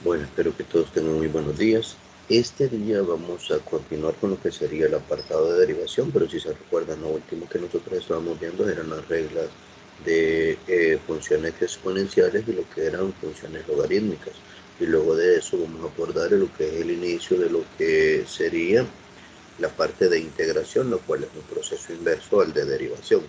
Bueno, espero que todos tengan muy buenos días. Este día vamos a continuar con lo que sería el apartado de derivación, pero si se recuerdan, lo último que nosotros estábamos viendo eran las reglas de funciones exponenciales y lo que eran funciones logarítmicas. Y luego de eso vamos a abordar lo que es el inicio de lo que sería la parte de integración, lo cual es un proceso inverso al de derivación.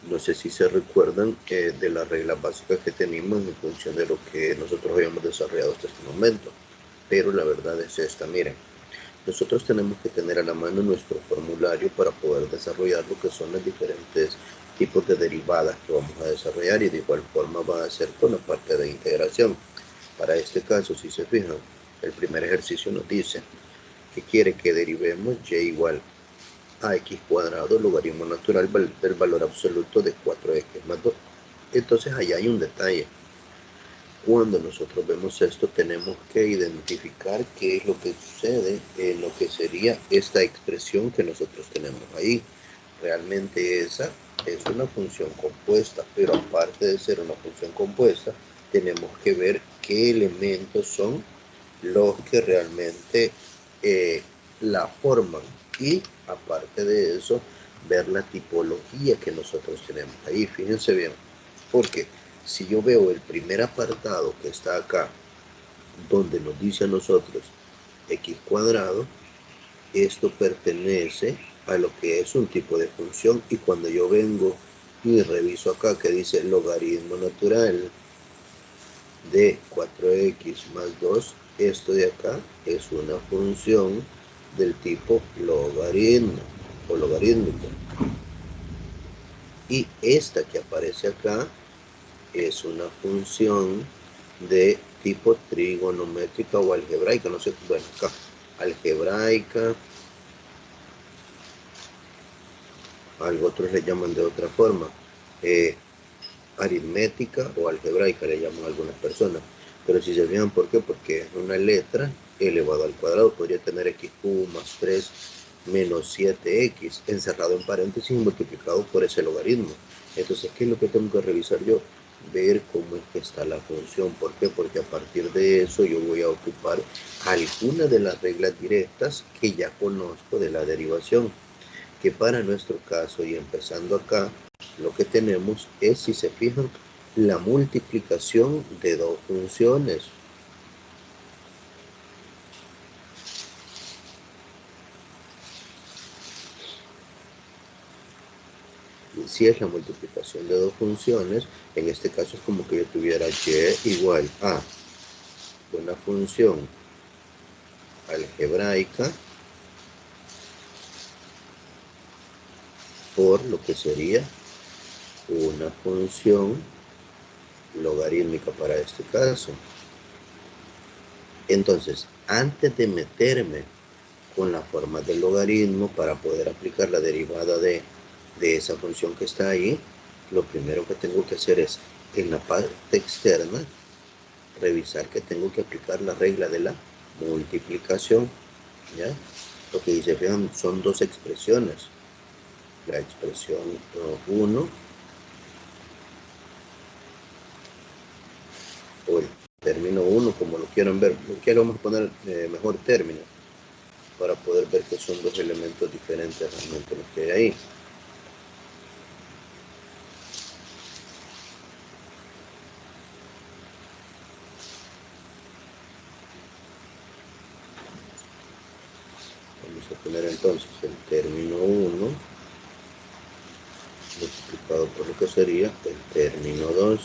No sé si se recuerdan de las reglas básicas que teníamos en función de lo que nosotros habíamos desarrollado hasta este momento. Pero la verdad es esta, miren. Nosotros tenemos que tener a la mano nuestro formulario para poder desarrollar lo que son los diferentes tipos de derivadas que vamos a desarrollar y de igual forma va a ser con la parte de integración. Para este caso, si se fijan, el primer ejercicio nos dice que quiere que derivemos y igual a x cuadrado logaritmo natural del valor absoluto de 4x más 2. Entonces allá hay un detalle. Cuando nosotros vemos esto tenemos que identificar qué es lo que sucede en lo que sería esta expresión que nosotros tenemos ahí. Realmente esa es una función compuesta, pero aparte de ser una función compuesta, tenemos que ver qué elementos son los que realmente la forman y aparte de eso ver la tipología que nosotros tenemos ahí. Fíjense bien, porque si yo veo el primer apartado que está acá donde nos dice a nosotros x cuadrado, esto pertenece a lo que es un tipo de función, y cuando yo vengo y reviso acá que dice logaritmo natural de 4x más 2, esto de acá es una función del tipo logaritmo o logarítmico, y esta que aparece acá es una función de tipo trigonométrica o algebraica, no sé, bueno, acá, algebraica, algo otros le llaman de otra forma, aritmética o algebraica le llaman algunas personas, pero si se fijan, ¿por qué? Porque es una letra elevado al cuadrado, podría tener x cubo más 3 menos 7x encerrado en paréntesis y multiplicado por ese logaritmo. Entonces, ¿qué es lo que tengo que revisar yo? Ver cómo es que está la función. ¿Por qué? Porque a partir de eso yo voy a ocupar algunas de las reglas directas que ya conozco de la derivación, que para nuestro caso, y empezando acá, lo que tenemos es, si se fijan, la multiplicación de dos funciones. Si es la multiplicación de dos funciones, en este caso es como que yo tuviera y igual a una función algebraica por lo que sería una función logarítmica para este caso. Entonces, antes de meterme con la forma del logaritmo para poder aplicar la derivada de esa función que está ahí, lo primero que tengo que hacer es, en la parte externa, revisar que tengo que aplicar la regla de la multiplicación, ¿ya? Lo que dice, vean, son dos expresiones. La expresión 1 o el término 1, como lo quieran ver. Aquí vamos a poner mejor término para poder ver que son dos elementos diferentes realmente los que hay ahí. Vamos a poner entonces el término 1 multiplicado por lo que sería el término 2.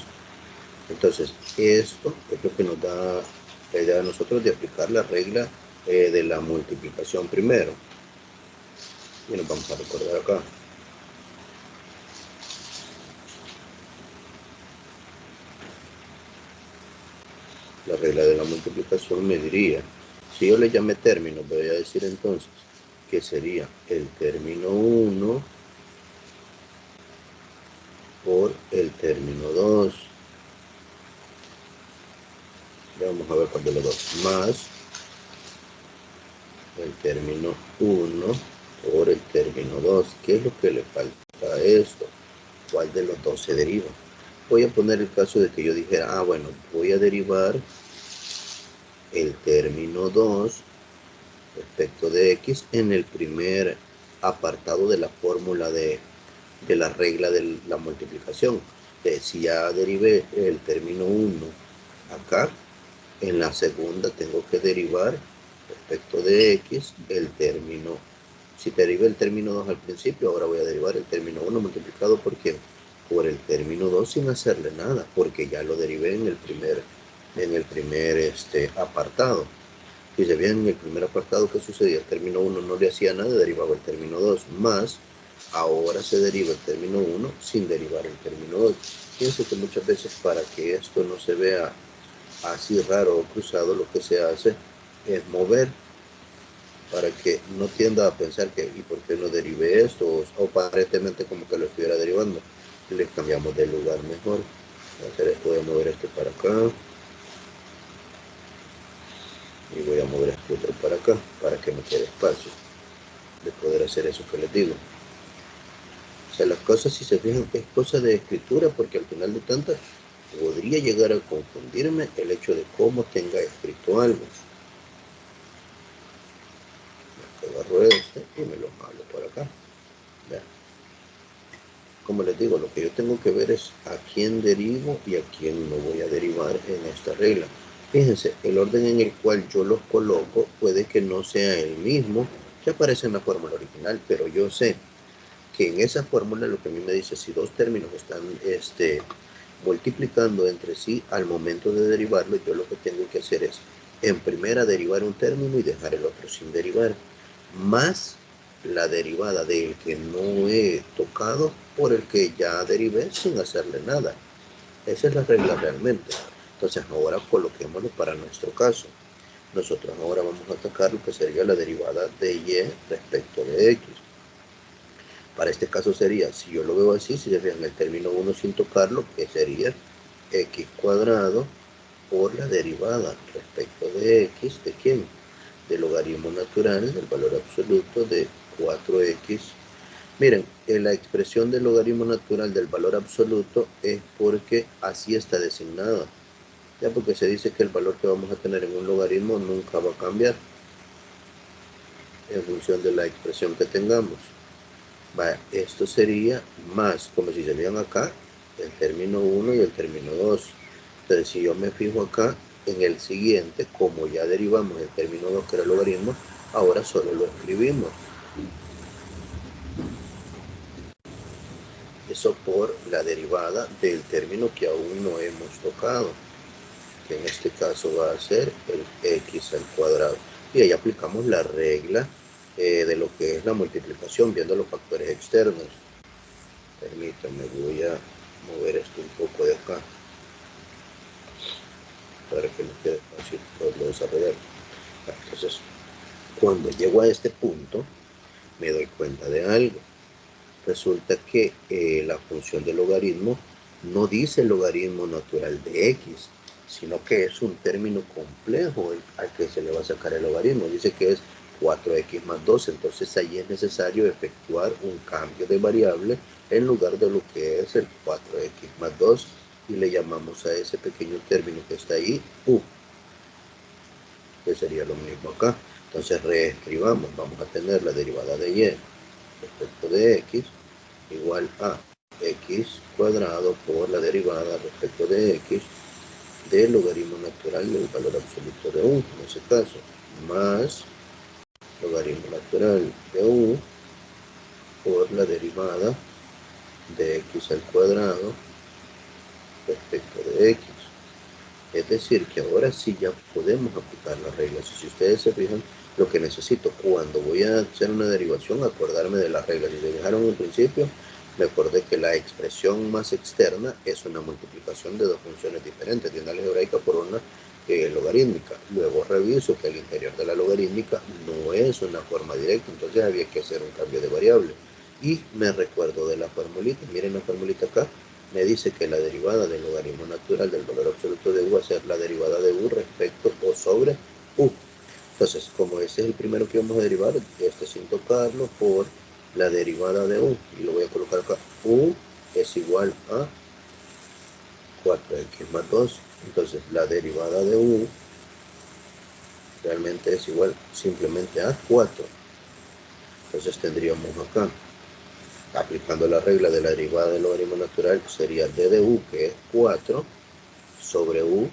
Entonces, esto es lo que nos da la idea a nosotros de aplicar la regla de la multiplicación primero. Y nos vamos a recordar acá. La regla de la multiplicación me diría, si yo le llamé término, voy a decir entonces que sería el término 1 por el término 2. Vamos a ver cuál de los dos. Más el término 1 por el término 2. ¿Qué es lo que le falta a esto? ¿Cuál de los dos se deriva? Voy a poner el caso de que yo dijera, bueno, voy a derivar el término 2 respecto de x en el primer apartado de la fórmula de la regla de la multiplicación. Si ya derivé el término 1 acá, en la segunda tengo que derivar respecto de x el término. Si derivé el término 2 al principio, ahora voy a derivar el término 1 multiplicado por ¿quién? Por el término 2 sin hacerle nada, porque ya lo derivé en el primer apartado. Si se vean en el primer apartado que sucedía, el término 1 no le hacía nada, derivaba el término 2, más ahora se deriva el término 1 sin derivar el término 2. Pienso que muchas veces para que esto no se vea así raro o cruzado, lo que se hace es mover para que no tienda a pensar que ¿y por qué no derivé esto? O aparentemente como que lo estuviera derivando. Le cambiamos de lugar mejor. Voy a hacer esto, voy a mover este para acá. Y voy a mover este otro para acá, para que me quede espacio de poder hacer eso que les digo. O sea, las cosas, si se fijan, es cosa de escritura, porque al final de tantas podría llegar a confundirme el hecho de cómo tenga escrito algo. Agarro este y me lo jalo por acá. ¿Ya? Como les digo, lo que yo tengo que ver es a quién derivo y a quién no voy a derivar en esta regla. Fíjense, el orden en el cual yo los coloco puede que no sea el mismo que aparece en la fórmula original, pero yo sé que en esa fórmula lo que a mí me dice, si dos términos están multiplicando entre sí al momento de derivarlo, yo lo que tengo que hacer es en primera derivar un término y dejar el otro sin derivar, más la derivada del que no he tocado por el que ya derivé sin hacerle nada. Esa es la regla realmente. Entonces ahora coloquémoslo para nuestro caso. Nosotros ahora vamos a tocar lo que sería la derivada de y respecto de x. Para este caso sería, si yo lo veo así, si se fijan el término 1 sin tocarlo, que sería x cuadrado por la derivada respecto de x, ¿de quién? Del logaritmo natural del valor absoluto de 4x. Miren, la expresión del logaritmo natural del valor absoluto es porque así está designada. Ya porque se dice que el valor que vamos a tener en un logaritmo nunca va a cambiar en función de la expresión que tengamos. Vaya, esto sería más, como si se vean acá, el término 1 y el término 2. Entonces, si yo me fijo acá, en el siguiente, como ya derivamos el término 2, que era el logaritmo, ahora solo lo escribimos. Eso por la derivada del término que aún no hemos tocado, que en este caso va a ser el x al cuadrado. Y ahí aplicamos la regla de lo que es la multiplicación, viendo los factores externos. Permítanme, voy a mover esto un poco de acá para que nos quede fácil poderlo desarrollar. Entonces, cuando llego a este punto, me doy cuenta de algo. Resulta que la función del logaritmo no dice el logaritmo natural de x, sino que es un término complejo al que se le va a sacar el logaritmo. Dice que es 4x más 2, entonces ahí es necesario efectuar un cambio de variable en lugar de lo que es el 4x más 2 y le llamamos a ese pequeño término que está ahí u, que sería lo mismo acá. Entonces reescribamos, vamos a tener la derivada de y respecto de x igual a x cuadrado por la derivada respecto de x del logaritmo natural del valor absoluto de u, en ese caso, más logaritmo natural de u por la derivada de x al cuadrado respecto de x. Es decir, que ahora sí ya podemos aplicar las reglas. Y si ustedes se fijan, lo que necesito cuando voy a hacer una derivación, acordarme de las reglas. Si se fijaron en principio, me acordé que la expresión más externa es una multiplicación de dos funciones diferentes, de una algebraica por una logarítmica. Luego reviso que el interior de la logarítmica no es una forma directa, entonces había que hacer un cambio de variable. Y me recuerdo de la formulita, miren la formulita acá, me dice que la derivada del logaritmo natural del valor absoluto de u va a ser la derivada de u respecto o sobre u. Entonces, como ese es el primero que vamos a derivar, este sin tocarlo, por la derivada de u, y lo voy a colocar acá, u es igual a 4x más 2, entonces la derivada de u realmente es igual simplemente a 4. Entonces tendríamos acá, aplicando la regla de la derivada del logaritmo natural, sería d de u, que es 4, sobre u,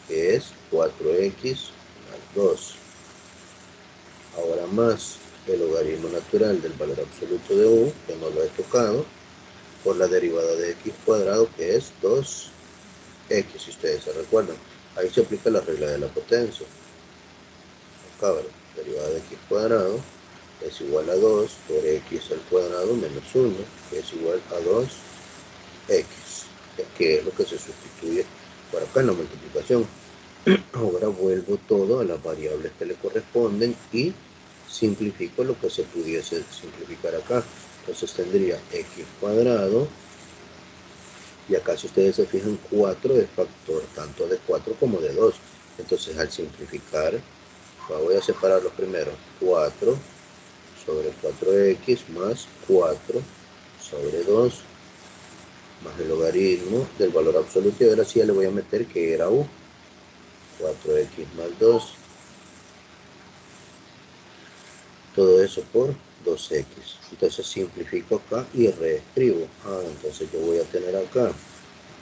que es 4x más 2. Ahora más el logaritmo natural del valor absoluto de u, que no lo he tocado, por la derivada de x cuadrado, que es 2x, si ustedes se recuerdan. Ahí se aplica la regla de la potencia. Acá, derivada de x cuadrado es igual a 2 por x al cuadrado menos 1, que es igual a 2x, que es lo que se sustituye por acá en la multiplicación. Ahora vuelvo todo a las variables que le corresponden y simplifico lo que se pudiese simplificar acá. Entonces tendría x cuadrado, y acá si ustedes se fijan, 4 es factor tanto de 4 como de 2. Entonces al simplificar, voy a separar los primeros. 4 sobre 4x más 4 sobre 2 más el logaritmo del valor absoluto, y ahora sí ya le voy a meter que era u, 4x más 2, todo eso por 2x. Entonces simplifico acá y reescribo. Entonces yo voy a tener acá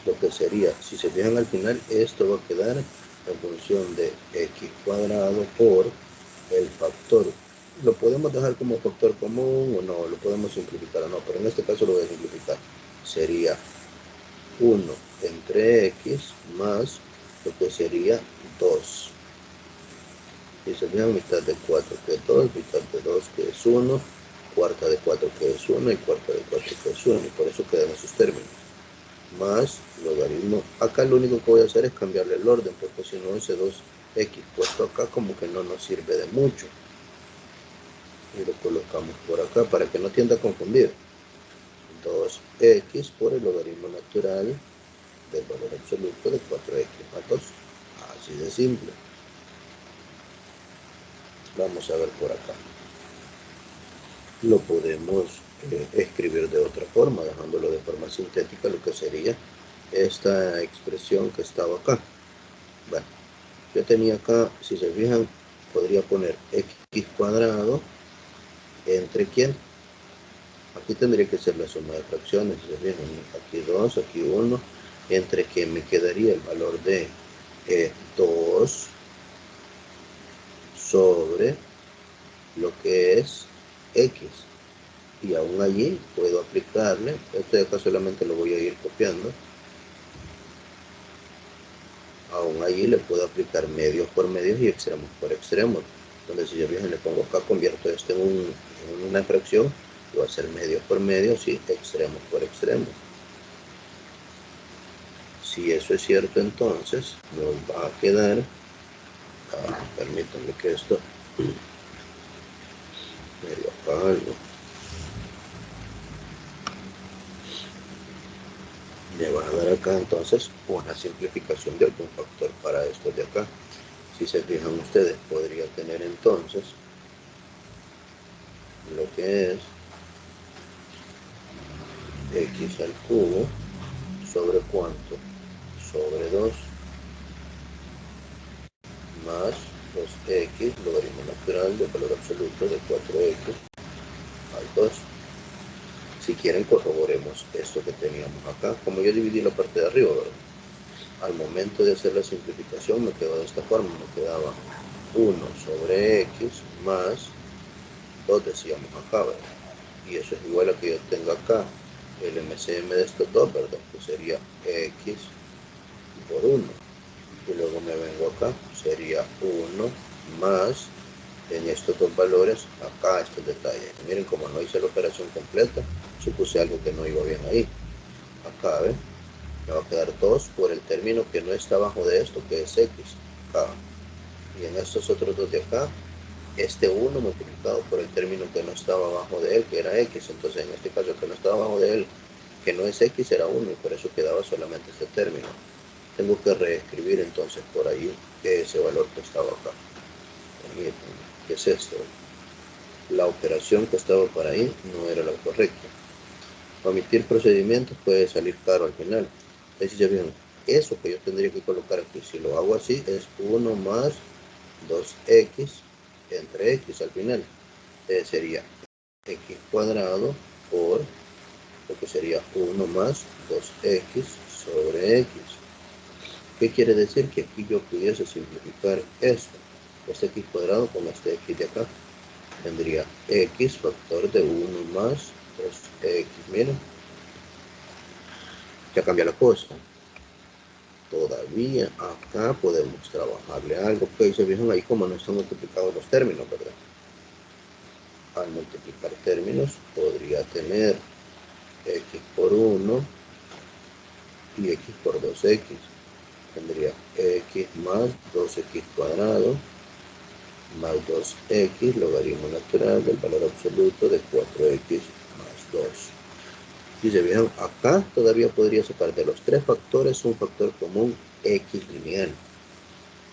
lo que sería, si se fijan al final, esto va a quedar en función de x cuadrado por el factor. Lo podemos dejar como factor común o no, lo podemos simplificar o no, pero en este caso lo voy a simplificar. Sería 1 entre x más lo que sería 2. Y se fijan, mitad de 4 que es 2, mitad de 2 que es 1, cuarta de 4 que es 1 y cuarta de 4 que es 1. Y por eso quedan esos términos. Más logaritmo. Acá lo único que voy a hacer es cambiarle el orden, porque si no ese 2x puesto acá como que no nos sirve de mucho. Y lo colocamos por acá para que no tienda a confundir. 2x por el logaritmo natural del valor absoluto de 4x más 2. Así de simple. Vamos a ver por acá. Lo podemos escribir de otra forma, dejándolo de forma sintética, lo que sería esta expresión que estaba acá. Bueno, yo tenía acá, si se fijan, podría poner x cuadrado entre quién. Aquí tendría que ser la suma de fracciones, si se fijan, aquí 2, aquí 1, entre que me quedaría el valor de 2 sobre lo que es x. Y aún allí puedo aplicarle, esto de acá solamente lo voy a ir copiando, aún allí le puedo aplicar medios por medios y extremos por extremos. Entonces si yo le pongo acá, convierto esto en una fracción, y va a ser medios por medios y extremos por extremos. Si eso es cierto, entonces nos va a quedar, permítanme que esto medio acá algo. Me va a dar acá entonces una simplificación de algún factor para esto de acá. Si se fijan ustedes, podría tener entonces lo que es x al cubo sobre cuánto, sobre 2 más 2x, logaritmo natural del valor absoluto de 4x al 2. Si quieren, corroboremos esto que teníamos acá. Como yo dividí la parte de arriba, ¿verdad? Al momento de hacer la simplificación me quedó de esta forma, me quedaba 1 sobre x más 2, decíamos acá, ¿verdad? Y eso es igual a que yo tengo acá el MCM de estos dos, ¿verdad? Que sería x por 1. Y luego me vengo acá, sería 1 más, en estos dos valores, acá estos detalles. Miren, como no hice la operación completa, supuse algo que no iba bien ahí. Acá, ¿ven? Me va a quedar 2 por el término que no está abajo de esto, que es x. Acá. Y en estos otros dos de acá, este 1 multiplicado por el término que no estaba abajo de él, que era x. Entonces en este caso el que no estaba abajo de él, que no es x, era 1, y por eso quedaba solamente este término. Tengo que reescribir entonces por ahí ese valor que estaba acá. ¿Qué es esto? La operación que estaba por ahí no era la correcta. Omitir procedimientos puede salir caro al final. Es decir, bien, eso que yo tendría que colocar aquí, si lo hago así, es 1 más 2x entre x al final. Sería x cuadrado por lo que sería 1 más 2x sobre x. ¿Qué quiere decir? Que aquí yo pudiese simplificar esto. Este x cuadrado con este x de acá. Tendría x factor de 1 más 2x. Miren, ya cambia la cosa. Todavía acá podemos trabajarle algo. Que se fijan ahí como no están multiplicados los términos, ¿verdad? Al multiplicar términos podría tener x por 1 y x por 2x. Tendría x más 2x cuadrado más 2x logaritmo natural del valor absoluto de 4x más 2. Si se fijan, acá todavía podría sacar de los tres factores un factor común x lineal.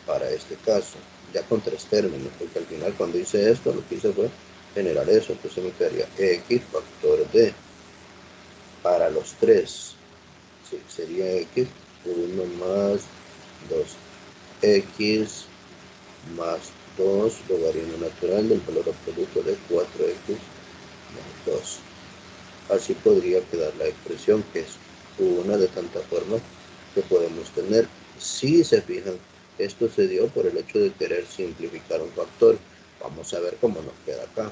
Para este caso, ya con tres términos, porque al final cuando hice esto, lo que hice fue generar eso. Entonces me quedaría x factor de, para los tres, sí, sería x, 1 más 2x más 2 logaritmo natural del valor absoluto de 4x más 2. Así podría quedar la expresión, que es una de tantas formas que podemos tener. Si se fijan, esto se dio por el hecho de querer simplificar un factor. Vamos a ver cómo nos queda acá.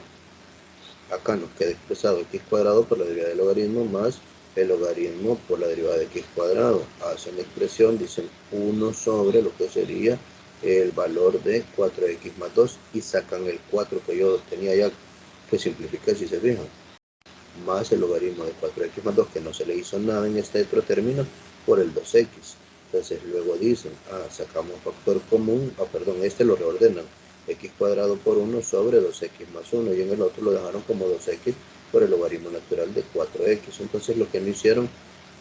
Acá nos queda expresado x cuadrado por la derivada del logaritmo más el logaritmo por la derivada de x cuadrado. Hacen la expresión, dicen 1 sobre lo que sería el valor de 4x más 2 y sacan el 4 que yo tenía ya, que simplifica si se fijan, más el logaritmo de 4x más 2, que no se le hizo nada en este otro término, por el 2x. Entonces luego dicen, sacamos factor común, perdón, este lo reordenan, x cuadrado por 1 sobre 2x más 1, y en el otro lo dejaron como 2x por el logaritmo natural de 4x. Entonces lo que no hicieron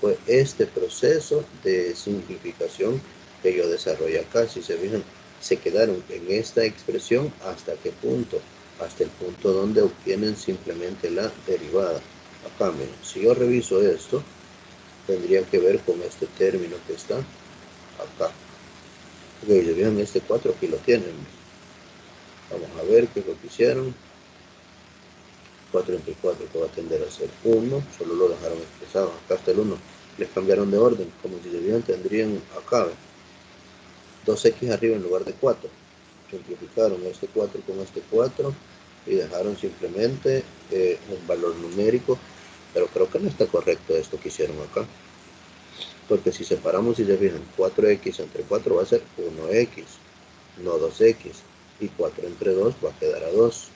fue este proceso de simplificación que yo desarrollé acá. Si se fijan, se quedaron en esta expresión hasta qué punto, hasta el punto donde obtienen simplemente la derivada. Acá, miren, si yo reviso esto, tendría que ver con este término que está acá. Ok, si vean este 4 aquí lo tienen. Vamos a ver qué es lo que hicieron. 4 entre 4 que va a tender a ser 1, solo lo dejaron expresado. Acá está el 1, les cambiaron de orden, como si se vieran, tendrían acá 2x arriba en lugar de 4. Simplificaron este 4 con este 4 y dejaron simplemente un valor numérico, pero creo que no está correcto esto que hicieron acá, porque si separamos y se fijan, 4x entre 4 va a ser 1x, no 2x, y 4 entre 2 va a quedar a 2.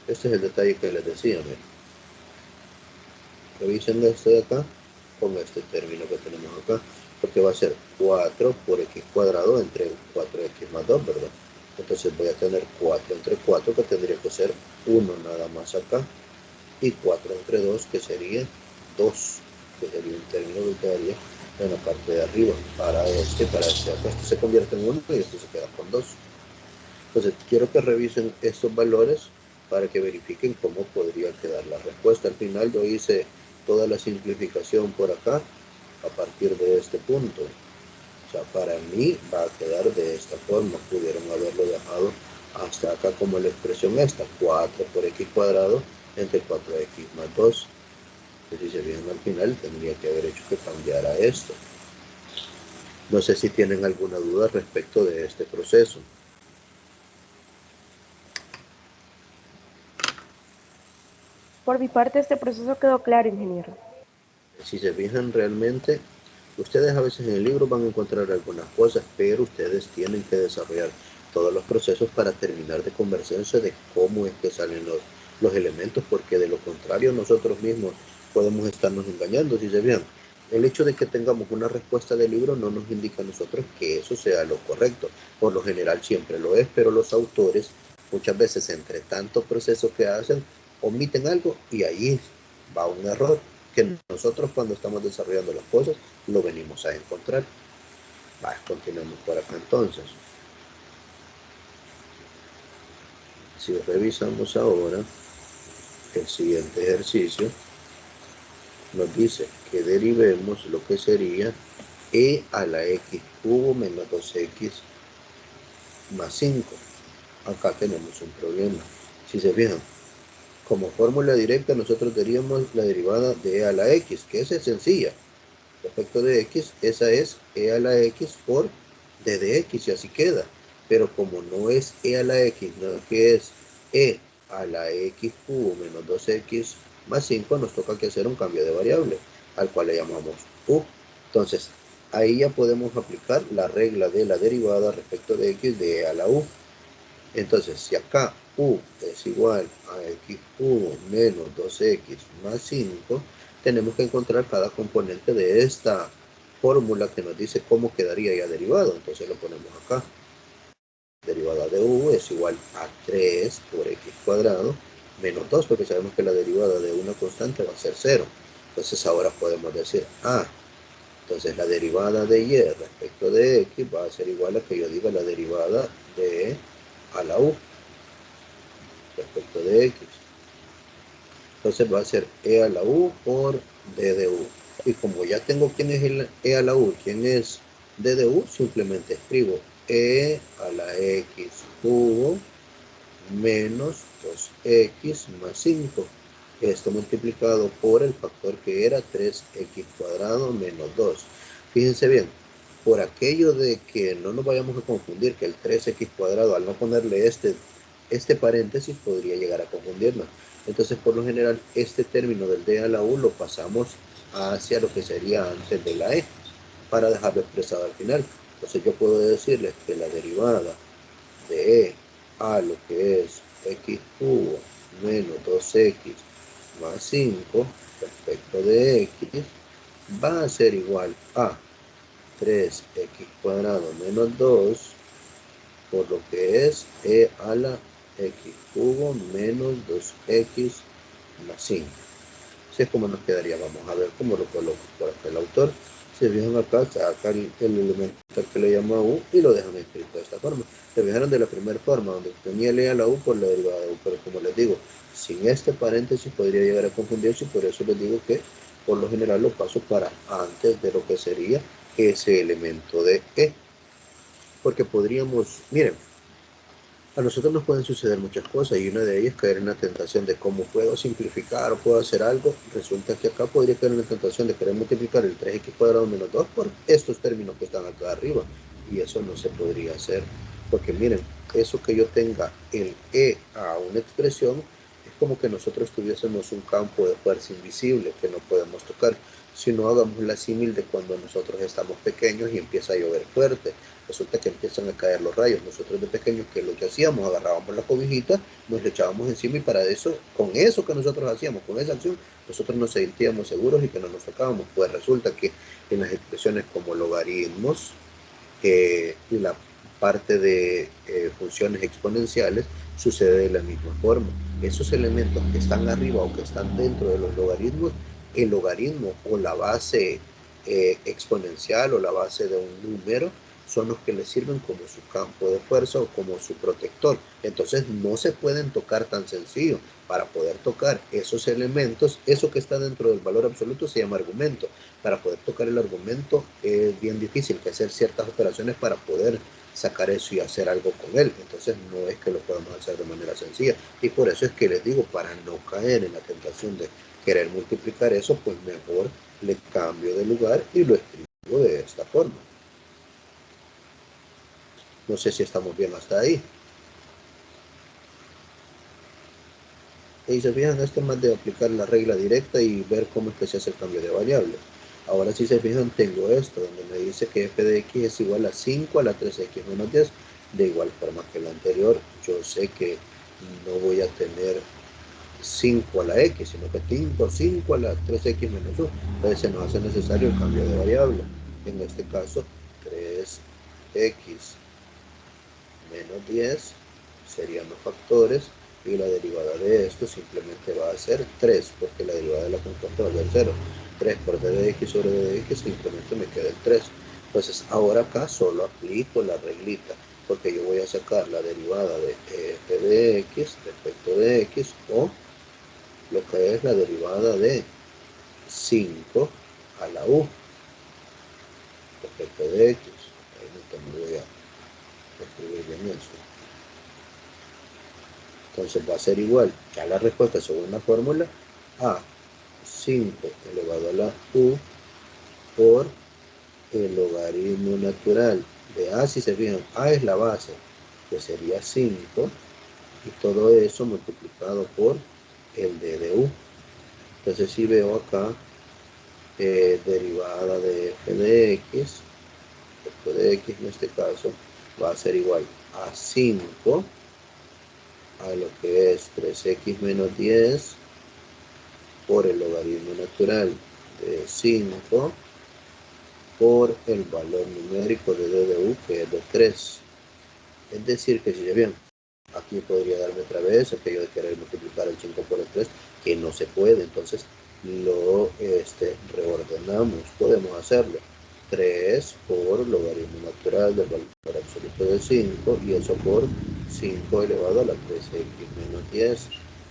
Este es el detalle que les decía. Miren, revisen esto de acá con este término que tenemos acá, porque va a ser 4 por x cuadrado entre 4x más 2, ¿verdad? Entonces voy a tener 4 entre 4, que tendría que ser 1 nada más acá, y 4 entre 2, que sería 2, que sería un término que quedaría en la parte de arriba. Para este acá, este se convierte en 1 y este se queda con 2. Entonces quiero que revisen estos valores para que verifiquen cómo podría quedar la respuesta. Al final yo hice toda la simplificación por acá a partir de este punto. O sea, para mí va a quedar de esta forma. Pudieron haberlo dejado hasta acá como la expresión esta, 4 por x cuadrado entre 4x más 2. Entonces, si se fijan al final, tendría que haber hecho que cambiara esto. No sé si tienen alguna duda respecto de este proceso. Por mi parte, este proceso quedó claro, ingeniero. Si se fijan realmente, ustedes a veces en el libro van a encontrar algunas cosas, pero ustedes tienen que desarrollar todos los procesos para terminar de convencerse de cómo es que salen los elementos, porque de lo contrario nosotros mismos podemos estarnos engañando. Si se fijan, el hecho de que tengamos una respuesta del libro no nos indica a nosotros que eso sea lo correcto. Por lo general siempre lo es, pero los autores muchas veces entre tantos procesos que hacen omiten algo y ahí va un error que nosotros cuando estamos desarrollando las cosas lo venimos a encontrar. Continuemos por acá entonces. Si revisamos ahora el siguiente ejercicio, nos dice que derivemos lo que sería e a la x cubo menos 2x más 5. Acá tenemos un problema. Si se fijan, como fórmula directa nosotros diríamos la derivada de e a la x, que esa es sencilla. Respecto de x, esa es e a la x por d de x y así queda. Pero como no es e a la x, no, que es e a la x cubo menos 2x más 5, nos toca que hacer un cambio de variable, al cual le llamamos u. Entonces, ahí ya podemos aplicar la regla de la derivada respecto de x de e a la u. Entonces, si acá u es igual a x cubo menos 2x más 5, tenemos que encontrar cada componente de esta fórmula que nos dice cómo quedaría ya derivado. Entonces lo ponemos acá. Derivada de u es igual a 3 por x cuadrado menos 2, porque sabemos que la derivada de una constante va a ser 0. Entonces ahora podemos decir, entonces la derivada de y respecto de x va a ser igual a que yo diga la derivada de a la u respecto de x. Entonces va a ser e a la u por d de u. Y como ya tengo quién es el e a la u, quién es d de u, simplemente escribo e a la x cubo menos 2x más 5. Esto multiplicado por el factor que era 3x cuadrado menos 2. Fíjense bien, por aquello de que no nos vayamos a confundir que el 3x cuadrado, al no ponerle este paréntesis, podría llegar a confundirnos. Entonces, por lo general, este término del d a la u lo pasamos hacia lo que sería antes de la e, para dejarlo expresado al final. Entonces, yo puedo decirles que la derivada de e a lo que es x cubo menos 2x más 5 respecto de x va a ser igual a 3x cuadrado menos 2 por lo que es e a la x cubo menos 2x más 5. Así es como nos quedaría. Vamos a ver cómo lo coloco por acá el autor. Se fijan acá, sacan el elemento que le llama u y lo dejan escrito de esta forma. Se fijaron de la primera forma, donde tenía el e a la u por la derivada de u, pero como les digo, sin este paréntesis podría llegar a confundirse y por eso les digo que por lo general lo paso para antes de lo que sería ese elemento de e. Porque podríamos, miren, a nosotros nos pueden suceder muchas cosas y una de ellas es caer en la tentación de cómo puedo simplificar o puedo hacer algo. Resulta que acá podría caer en la tentación de querer multiplicar el 3x cuadrado menos 2 por estos términos que están acá arriba. Y eso no se podría hacer. Porque miren, eso que yo tenga el e a una expresión es como que nosotros tuviésemos un campo de fuerza invisible que no podemos tocar. Si no, hagamos la símil de cuando nosotros estamos pequeños y empieza a llover fuerte. Resulta que empiezan a caer los rayos. Nosotros de pequeños, ¿qué es lo que hacíamos? Agarrábamos la cobijita, nos le echábamos encima y para eso, con eso que nosotros hacíamos, con esa acción, nosotros nos sentíamos seguros y que no nos tocábamos. Pues resulta que en las expresiones como logaritmos y la parte de funciones exponenciales sucede de la misma forma. Esos elementos que están arriba o que están dentro de los logaritmos, el logaritmo o la base exponencial o la base de un número son los que le sirven como su campo de fuerza o como su protector. Entonces no se pueden tocar tan sencillo. Para poder tocar esos elementos, eso que está dentro del valor absoluto se llama argumento. Para poder tocar el argumento es bien difícil que hacer ciertas operaciones para poder sacar eso y hacer algo con él. Entonces no es que lo podamos hacer de manera sencilla. Y por eso es que les digo, para no caer en la tentación de querer multiplicar eso, pues mejor le cambio de lugar y lo escribo de esta forma. No sé si estamos bien hasta ahí. Y se fijan, esto es más de aplicar la regla directa y ver cómo es que se hace el cambio de variable. Ahora si se fijan, tengo esto, donde me dice que f de x es igual a 5 a la 3x menos 10. De igual forma que el anterior, yo sé que no voy a tener 5 a la x, sino que tengo 5 a la 3x menos 1. Entonces se nos hace necesario el cambio de variable. En este caso, 3x menos 10 serían los factores y la derivada de esto simplemente va a ser 3 porque la derivada de la constante va a ser 0. 3 por d de x sobre d de x simplemente me queda el 3. Entonces ahora acá solo aplico la reglita porque yo voy a sacar la derivada de f de x respecto de x o lo que es la derivada de 5 a la u respecto de x. Ahí me voy a escribir bien eso. Entonces va a ser igual que a la respuesta según la fórmula a 5 elevado a la u por el logaritmo natural de a. Si se fijan, a es la base, que sería 5, y todo eso multiplicado por el d de u. Entonces si veo acá derivada de f de x, f de x en este caso va a ser igual a 5 a lo que es 3x menos 10 por el logaritmo natural de 5 por el valor numérico de d de u, que es de 3. Es decir, que si se bien, aquí podría darme otra vez aquello de querer multiplicar el 5 por el 3, que no se puede, entonces lo reordenamos, podemos hacerlo. 3 por logaritmo natural del valor absoluto de 5, y eso por 5 elevado a la 3x menos 10,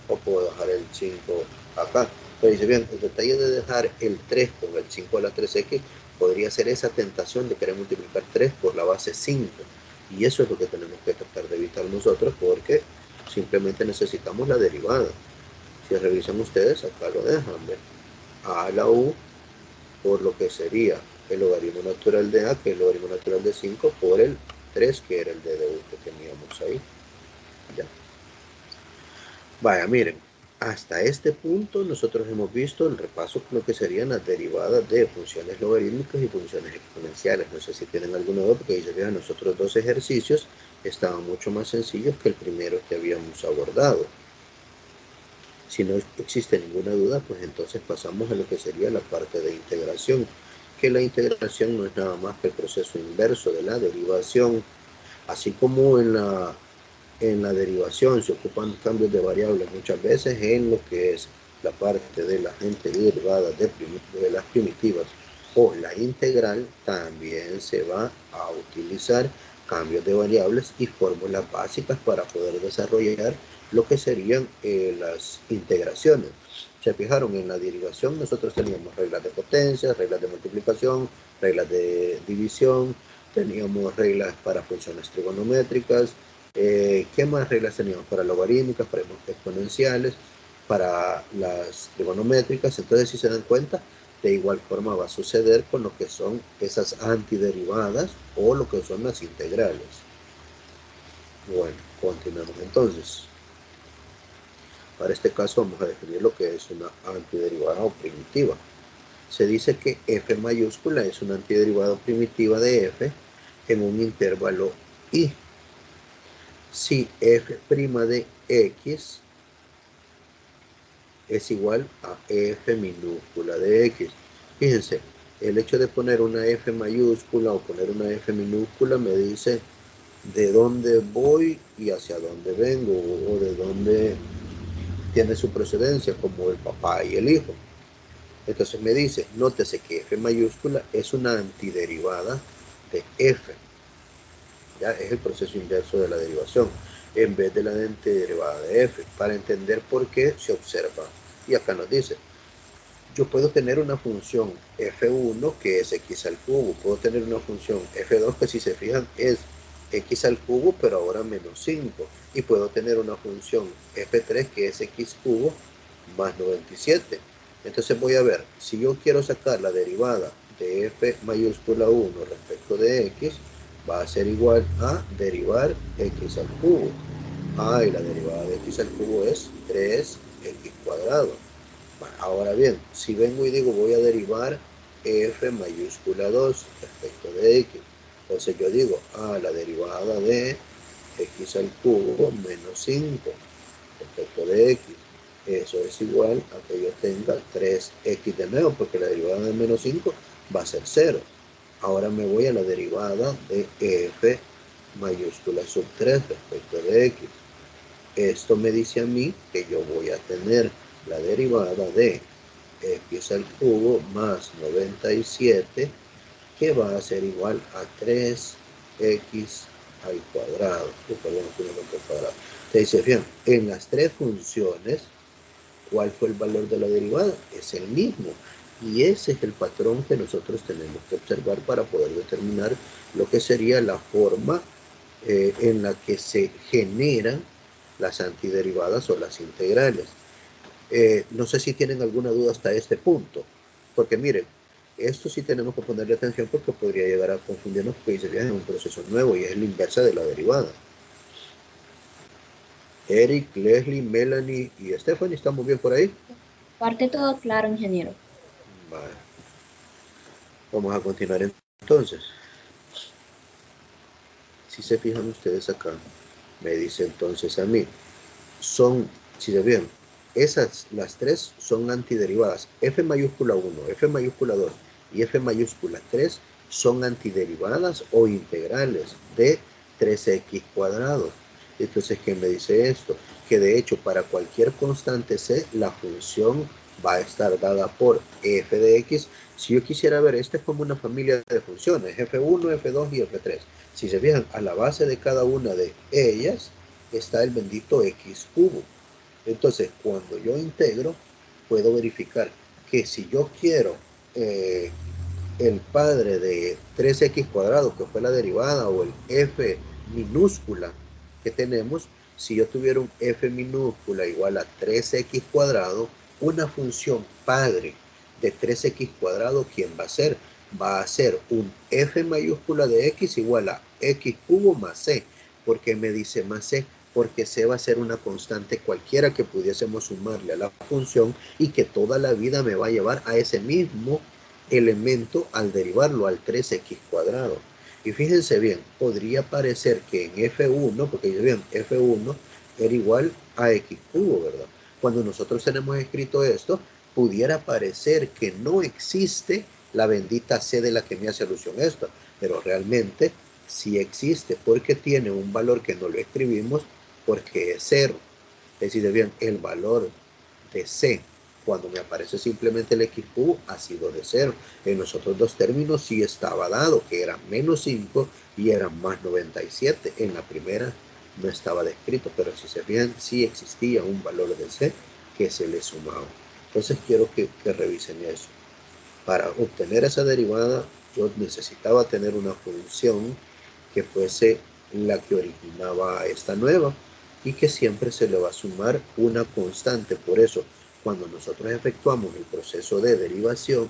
o puedo dejar el 5 acá. Pero dice bien, el detalle de dejar el 3 con el 5 a la 3x podría ser esa tentación de querer multiplicar 3 por la base 5, y eso es lo que tenemos que tratar de evitar nosotros, porque simplemente necesitamos la derivada. Si revisan ustedes, acá lo dejan, ¿ver? A la u por lo que sería el logaritmo natural de a, que es el logaritmo natural de 5, por el 3, que era el d de u que teníamos ahí. Ya. Vaya, miren, hasta este punto nosotros hemos visto el repaso con lo que serían las derivadas de funciones logarítmicas y funciones exponenciales. No sé si tienen alguna duda, porque dice, vean, los otros dos ejercicios estaban mucho más sencillos que el primero que habíamos abordado. Si no existe ninguna duda, pues entonces pasamos a lo que sería la parte de integración, que la integración no es nada más que el proceso inverso de la derivación. Así como en la derivación se ocupan cambios de variables muchas veces, en lo que es la parte de la gente derivada de las primitivas o la integral, también se va a utilizar cambios de variables y fórmulas básicas para poder desarrollar lo que serían las integraciones. Se fijaron, en la derivación nosotros teníamos reglas de potencia, reglas de multiplicación, reglas de división, teníamos reglas para funciones trigonométricas. ¿Qué más reglas teníamos? Para logarítmicas, para exponenciales, para las trigonométricas. Entonces, si se dan cuenta, de igual forma va a suceder con lo que son esas antiderivadas o lo que son las integrales. Bueno, continuamos entonces. Para este caso vamos a definir lo que es una antiderivada o primitiva. Se dice que f mayúscula es una antiderivada primitiva de f en un intervalo i. Si f' de x es igual a f minúscula de x. Fíjense, el hecho de poner una f mayúscula o poner una f minúscula me dice de dónde voy y hacia dónde vengo, o de dónde tiene su procedencia, como el papá y el hijo. Entonces me dice, nótese que f mayúscula es una antiderivada de f. Ya es el proceso inverso de la derivación, en vez de la antiderivada de f, para entender por qué se observa. Y acá nos dice, yo puedo tener una función f1 que es x al cubo, puedo tener una función f2 que, si se fijan, es x al cubo, pero ahora menos 5, y puedo tener una función f3 que es x cubo más 97. Entonces voy a ver, si yo quiero sacar la derivada de f mayúscula 1 respecto de x, va a ser igual a derivar x al cubo. Y la derivada de x al cubo es 3x cuadrado. Ahora bien, si vengo y digo voy a derivar f mayúscula 2 respecto de x, entonces yo digo, la derivada de x al cubo menos 5 respecto de x, eso es igual a que yo tenga 3x de nuevo, porque la derivada de menos 5 va a ser 0. Ahora me voy a la derivada de f mayúscula sub 3 respecto de x. Esto me dice a mí que yo voy a tener la derivada de x al cubo más 97, que va a ser igual a 3x al cuadrado. Te dice, bien, en las tres funciones, ¿cuál fue el valor de la derivada? Es el mismo. Y ese es el patrón que nosotros tenemos que observar para poder determinar lo que sería la forma en la que se generan las antiderivadas o las integrales. No sé si tienen alguna duda hasta este punto, porque miren, esto sí tenemos que ponerle atención porque podría llegar a confundirnos porque dice, es un proceso nuevo y es la inversa de la derivada. Eric, Leslie, Melanie y Stephanie, ¿estamos bien por ahí? Parte todo claro, ingeniero. Vale. Vamos a continuar entonces. Si se fijan ustedes acá, me dice entonces a mí, son, si se fijan, esas, las tres son antiderivadas. F mayúscula 1, F mayúscula 2 y F mayúscula 3 son antiderivadas o integrales de 3x cuadrado. Entonces, ¿qué me dice esto? Que de hecho, para cualquier constante c, la función va a estar dada por f de x. Si yo quisiera ver, esta es como una familia de funciones, f1, f2 y f3. Si se fijan, a la base de cada una de ellas está el bendito x cubo. Entonces, cuando yo integro, puedo verificar que si yo quiero el padre de 3x cuadrado, que fue la derivada, o el f minúscula que tenemos, si yo tuviera un f minúscula igual a 3x cuadrado, una función padre de 3x cuadrado, ¿quién va a ser? Va a ser un f mayúscula de x igual a x cubo más c. ¿Por qué me dice más c? Porque c va a ser una constante cualquiera que pudiésemos sumarle a la función y que toda la vida me va a llevar a ese mismo elemento al derivarlo al 3x cuadrado. Y fíjense bien, podría parecer que en F1, porque ya bien, F1 era igual a x cubo, ¿verdad? Cuando nosotros tenemos escrito esto, pudiera parecer que no existe la bendita c de la que me hace alusión esto, pero realmente sí existe porque tiene un valor que no lo escribimos porque es 0. Es decir, bien, el valor de c cuando me aparece simplemente el x cubo ha sido de 0. En los otros dos términos sí estaba dado, que eran menos 5 y eran más 97. En la primera no estaba descrito, pero si se fijan, sí existía un valor de c que se le sumaba. Entonces quiero que revisen eso. Para obtener esa derivada, yo necesitaba tener una función que fuese la que originaba esta nueva y que siempre se le va a sumar una constante. Por eso, cuando nosotros efectuamos el proceso de derivación,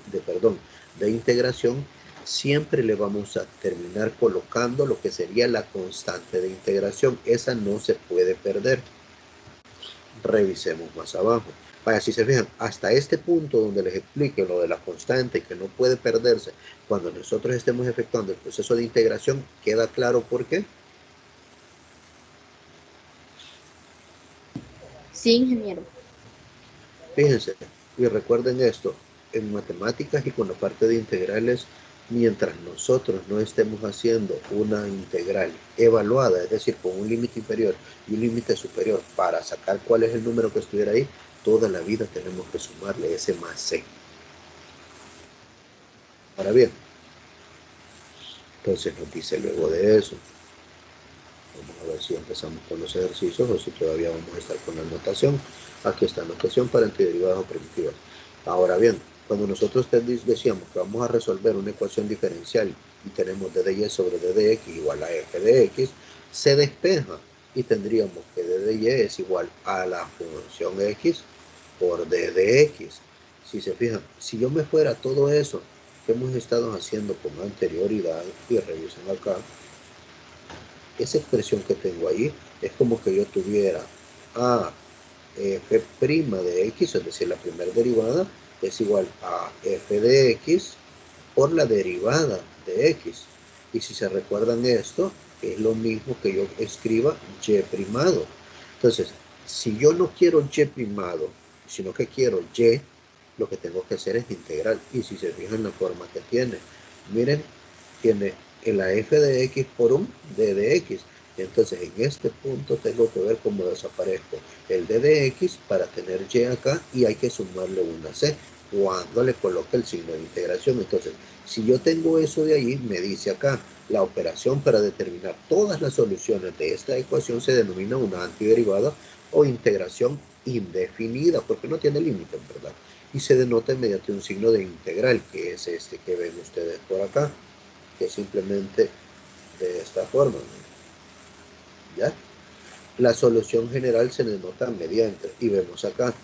de integración, siempre le vamos a terminar colocando lo que sería la constante de integración. Esa no se puede perder. Revisemos más abajo. Vaya, si se fijan, hasta este punto donde les explique lo de la constante que no puede perderse cuando nosotros estemos efectuando el proceso de integración, ¿queda claro por qué? Sí, ingeniero. Fíjense, y recuerden esto, en matemáticas y con la parte de integrales, mientras nosotros no estemos haciendo una integral evaluada, es decir, con un límite inferior y un límite superior para sacar cuál es el número que estuviera ahí, toda la vida tenemos que sumarle ese más c. Ahora bien, entonces nos dice luego de eso. Vamos a ver si empezamos con los ejercicios o si todavía vamos a estar con la notación. Aquí está la notación para antiderivadas o primitivas. Ahora bien, cuando nosotros decíamos que vamos a resolver una ecuación diferencial y tenemos d de y sobre d de x igual a f de x, se despeja y tendríamos que d de y es igual a la función x por d de x. Si se fijan, si yo me fuera todo eso que hemos estado haciendo con anterioridad, y revisen acá, esa expresión que tengo ahí es como que yo tuviera a f' de x, es decir, la primera derivada es igual a f de x por la derivada de x. Y si se recuerdan esto, es lo mismo que yo escriba y primado. Entonces, si yo no quiero y primado, sino que quiero y, lo que tengo que hacer es integral. Y si se fijan la forma que tiene, miren, tiene la f de x por un d de x. Entonces, en este punto tengo que ver cómo desaparezco el d de x para tener y acá y hay que sumarle una c cuando le coloque el signo de integración. Entonces, si yo tengo eso de ahí, me dice acá, la operación para determinar todas las soluciones de esta ecuación se denomina una antiderivada o integración indefinida, porque no tiene límites, ¿verdad? Y se denota mediante un signo de integral, que es este que ven ustedes por acá, que es simplemente de esta forma, ¿no? ¿ya? La solución general se denota mediante, y vemos acá,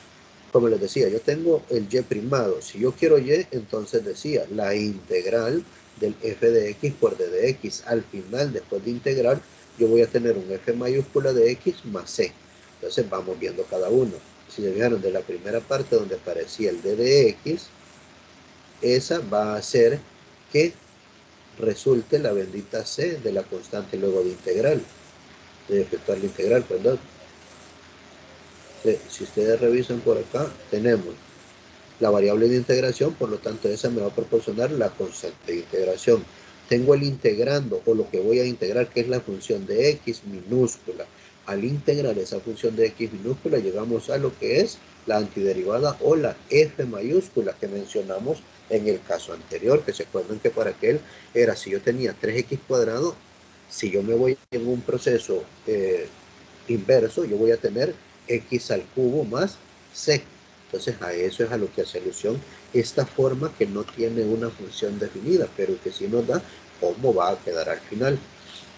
como les decía, yo tengo el y primado. Si yo quiero y, entonces decía la integral del f de x por d de x. Al final, después de integrar, yo voy a tener un f mayúscula de x más c. Entonces vamos viendo cada uno. Si se fijaron, de la primera parte donde aparecía el d de x, esa va a hacer que resulte la bendita c de la constante luego de integral, de efectuar la integral, perdón. Si ustedes revisan por acá, tenemos la variable de integración, por lo tanto esa me va a proporcionar la constante de integración. Tengo el integrando, o lo que voy a integrar, que es la función de x minúscula. Al integrar esa función de x minúscula, llegamos a lo que es la antiderivada o la f mayúscula que mencionamos en el caso anterior, que se acuerdan que para aquel era, si yo tenía 3x cuadrado, si yo me voy en un proceso inverso, yo voy a tener x al cubo más c. Entonces a eso es a lo que hace alusión esta forma que no tiene una función definida, pero que sí nos da cómo va a quedar al final.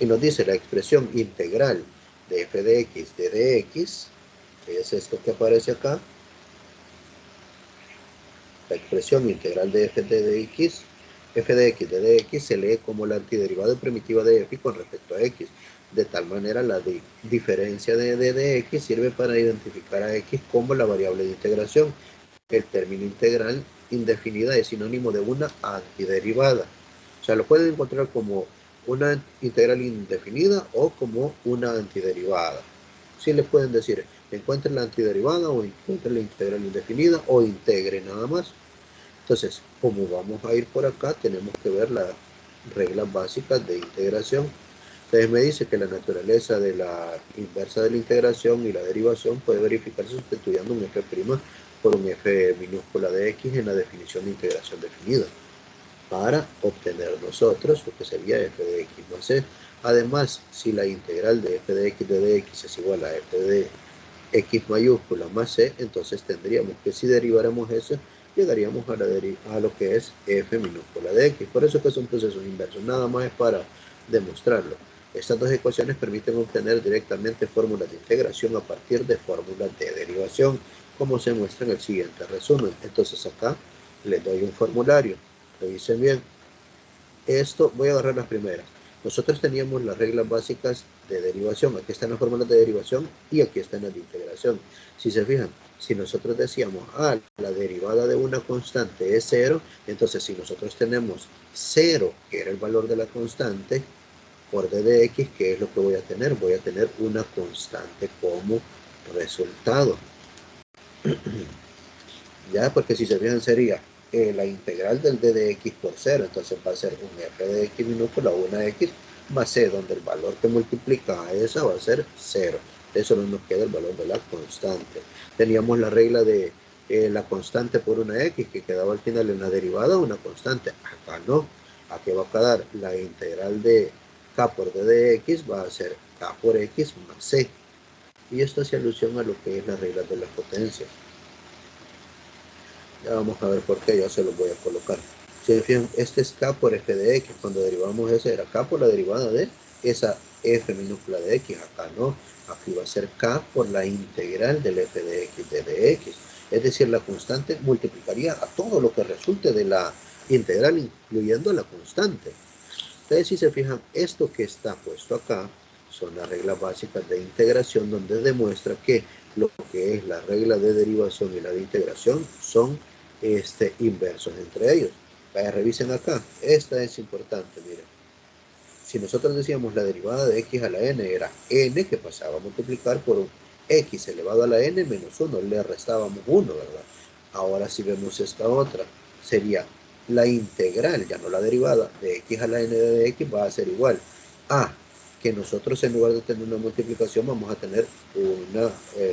Y nos dice la expresión integral de f de x de dx, que es esto que aparece acá. La expresión integral de f de x de dx se lee como la antiderivada primitiva de f con respecto a x. De tal manera, la diferencia de d de x sirve para identificar a x como la variable de integración. El término integral indefinida es sinónimo de una antiderivada. O sea, lo pueden encontrar como una integral indefinida o como una antiderivada. Sí les pueden decir, encuentren la antiderivada o encuentren la integral indefinida o integre nada más. Entonces, como vamos a ir por acá, tenemos que ver las reglas básicas de integración. Entonces me dice que la naturaleza de la inversa de la integración y la derivación puede verificarse sustituyendo un f' por un f minúscula de x en la definición de integración definida, para obtener nosotros lo que sería f de x más c. Además, si la integral de f de x de dx es igual a f de x mayúscula más c, entonces tendríamos que, si deriváramos eso, llegaríamos a lo que es f minúscula de x. Por eso que son procesos inversos, nada más es para demostrarlo. Estas dos ecuaciones permiten obtener directamente fórmulas de integración a partir de fórmulas de derivación, como se muestra en el siguiente resumen. Entonces acá les doy un formulario, revisen bien. Esto, voy a agarrar las primeras. Nosotros teníamos las reglas básicas de derivación. Aquí están las fórmulas de derivación y aquí están las de integración. Si se fijan, si nosotros decíamos, la derivada de una constante es 0, entonces si nosotros tenemos 0, que era el valor de la constante, por d de x, ¿qué es lo que voy a tener? Voy a tener una constante como resultado. Ya, porque si se fijan sería la integral del d de x por 0, entonces va a ser un f de x minúscula o una x más c, donde el valor que multiplica a esa va a ser 0. Eso no nos queda el valor de la constante. Teníamos la regla de la constante por una x, que quedaba al final en la derivada una constante. Acá no. Aquí va a quedar la integral de k por d de x, va a ser k por x más c. Y esto hace alusión a lo que es la regla de la potencia. Ya vamos a ver por qué, ya se los voy a colocar. Si fijan, este es k por f de x. Cuando derivamos ese era k por la derivada de esa f minúscula de x. Acá no, aquí va a ser k por la integral del f de x de dx. Es decir, la constante multiplicaría a todo lo que resulte de la integral, incluyendo la constante. Entonces, si se fijan, esto que está puesto acá son las reglas básicas de integración, donde demuestra que lo que es la regla de derivación y la de integración son inversos entre ellos. Vaya, revisen acá. Esta es importante, miren. Si nosotros decíamos la derivada de x a la n era n, que pasaba a multiplicar por un x elevado a la n menos 1, le restábamos 1, ¿verdad? Ahora si vemos esta otra, sería la integral, ya no la derivada, de x a la n de x va a ser igual a que nosotros, en lugar de tener una multiplicación, vamos a tener una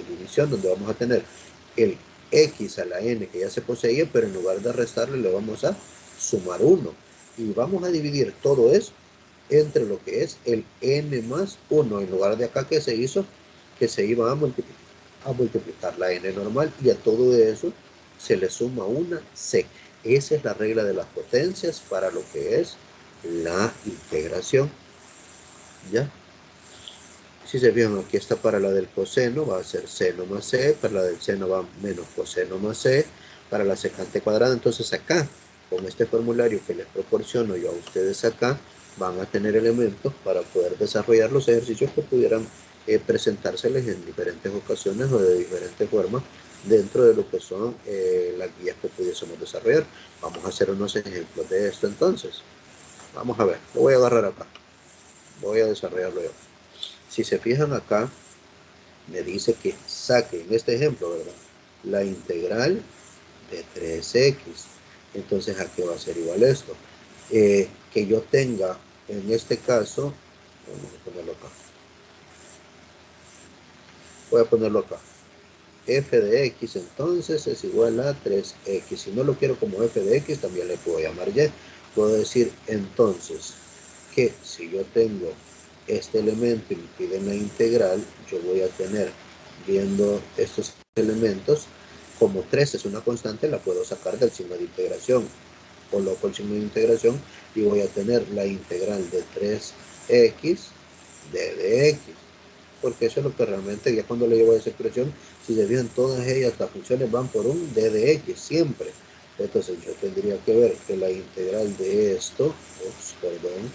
división, donde vamos a tener el x a la n que ya se poseía, pero en lugar de restarle le vamos a sumar 1. Y vamos a dividir todo eso entre lo que es el n más 1, en lugar de acá que se hizo, que se iba a multiplicar la n normal, y a todo eso se le suma una c. Esa es la regla de las potencias para lo que es la integración. ¿Ya? Si se fijan, aquí está para la del coseno, va a ser seno más c, para la del seno va menos coseno más c, para la secante cuadrada. Entonces acá, con este formulario que les proporciono yo a ustedes acá, van a tener elementos para poder desarrollar los ejercicios que pudieran presentárseles en diferentes ocasiones o de diferentes formas dentro de lo que son las guías que pudiésemos desarrollar. Vamos a hacer unos ejemplos de esto entonces. Vamos a ver, lo voy a agarrar acá. Voy a desarrollarlo yo. Si se fijan acá, me dice que saque en este ejemplo, ¿verdad? La integral de 3x. Entonces, ¿a qué va a ser igual esto? Que yo tenga, en este caso, vamos a ponerlo acá. Voy a ponerlo acá. F de x entonces es igual a 3x. Si no lo quiero como f de x, también le puedo llamar y. Puedo decir entonces que si yo tengo este elemento y me piden la integral, yo voy a tener, viendo estos elementos, como 3 es una constante, la puedo sacar del signo de integración. Coloco el signo de integración y voy a tener la integral de 3x de x. Porque eso es lo que realmente, ya cuando le llevo a esa expresión, si se fijan, todas ellas, las funciones van por un d de x, siempre. Entonces yo tendría que ver que la integral de esto, perdón,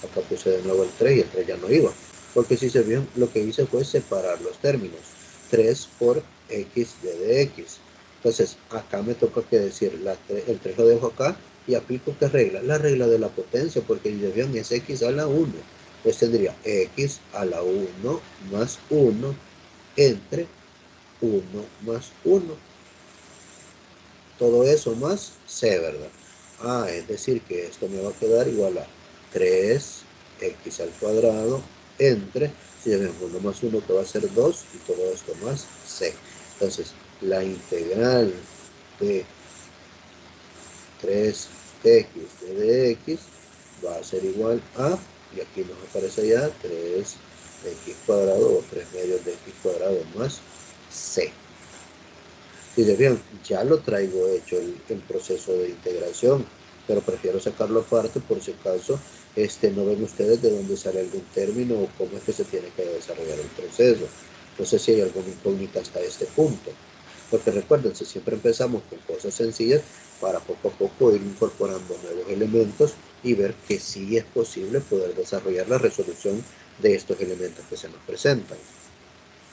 acá puse de nuevo el 3 y el 3 ya no iba. Porque si se fijan, lo que hice fue separar los términos. 3 por x de x. Entonces, acá me toca que decir, el 3 lo dejo acá y aplico ¿qué regla? La regla de la potencia, porque si se fijan, es x a la 1. Entonces tendría x a la 1 más 1 entre 1 más 1. Todo eso más c, ¿verdad? Es decir que esto me va a quedar igual a 3x al cuadrado entre, si ven 1 más 1 que va a ser 2 y todo esto más c. Entonces, la integral de 3x de dx va a ser igual a, y aquí nos aparece ya 3x cuadrado o 3 medios de x cuadrado más c. Si se fijan, ya lo traigo hecho el proceso de integración, pero prefiero sacarlo aparte por si acaso no ven ustedes de dónde sale algún término o cómo es que se tiene que desarrollar el proceso. No sé si hay alguna incógnita hasta este punto. Porque recuérdense, siempre empezamos con cosas sencillas para poco a poco ir incorporando nuevos elementos y ver que sí es posible poder desarrollar la resolución de estos elementos que se nos presentan.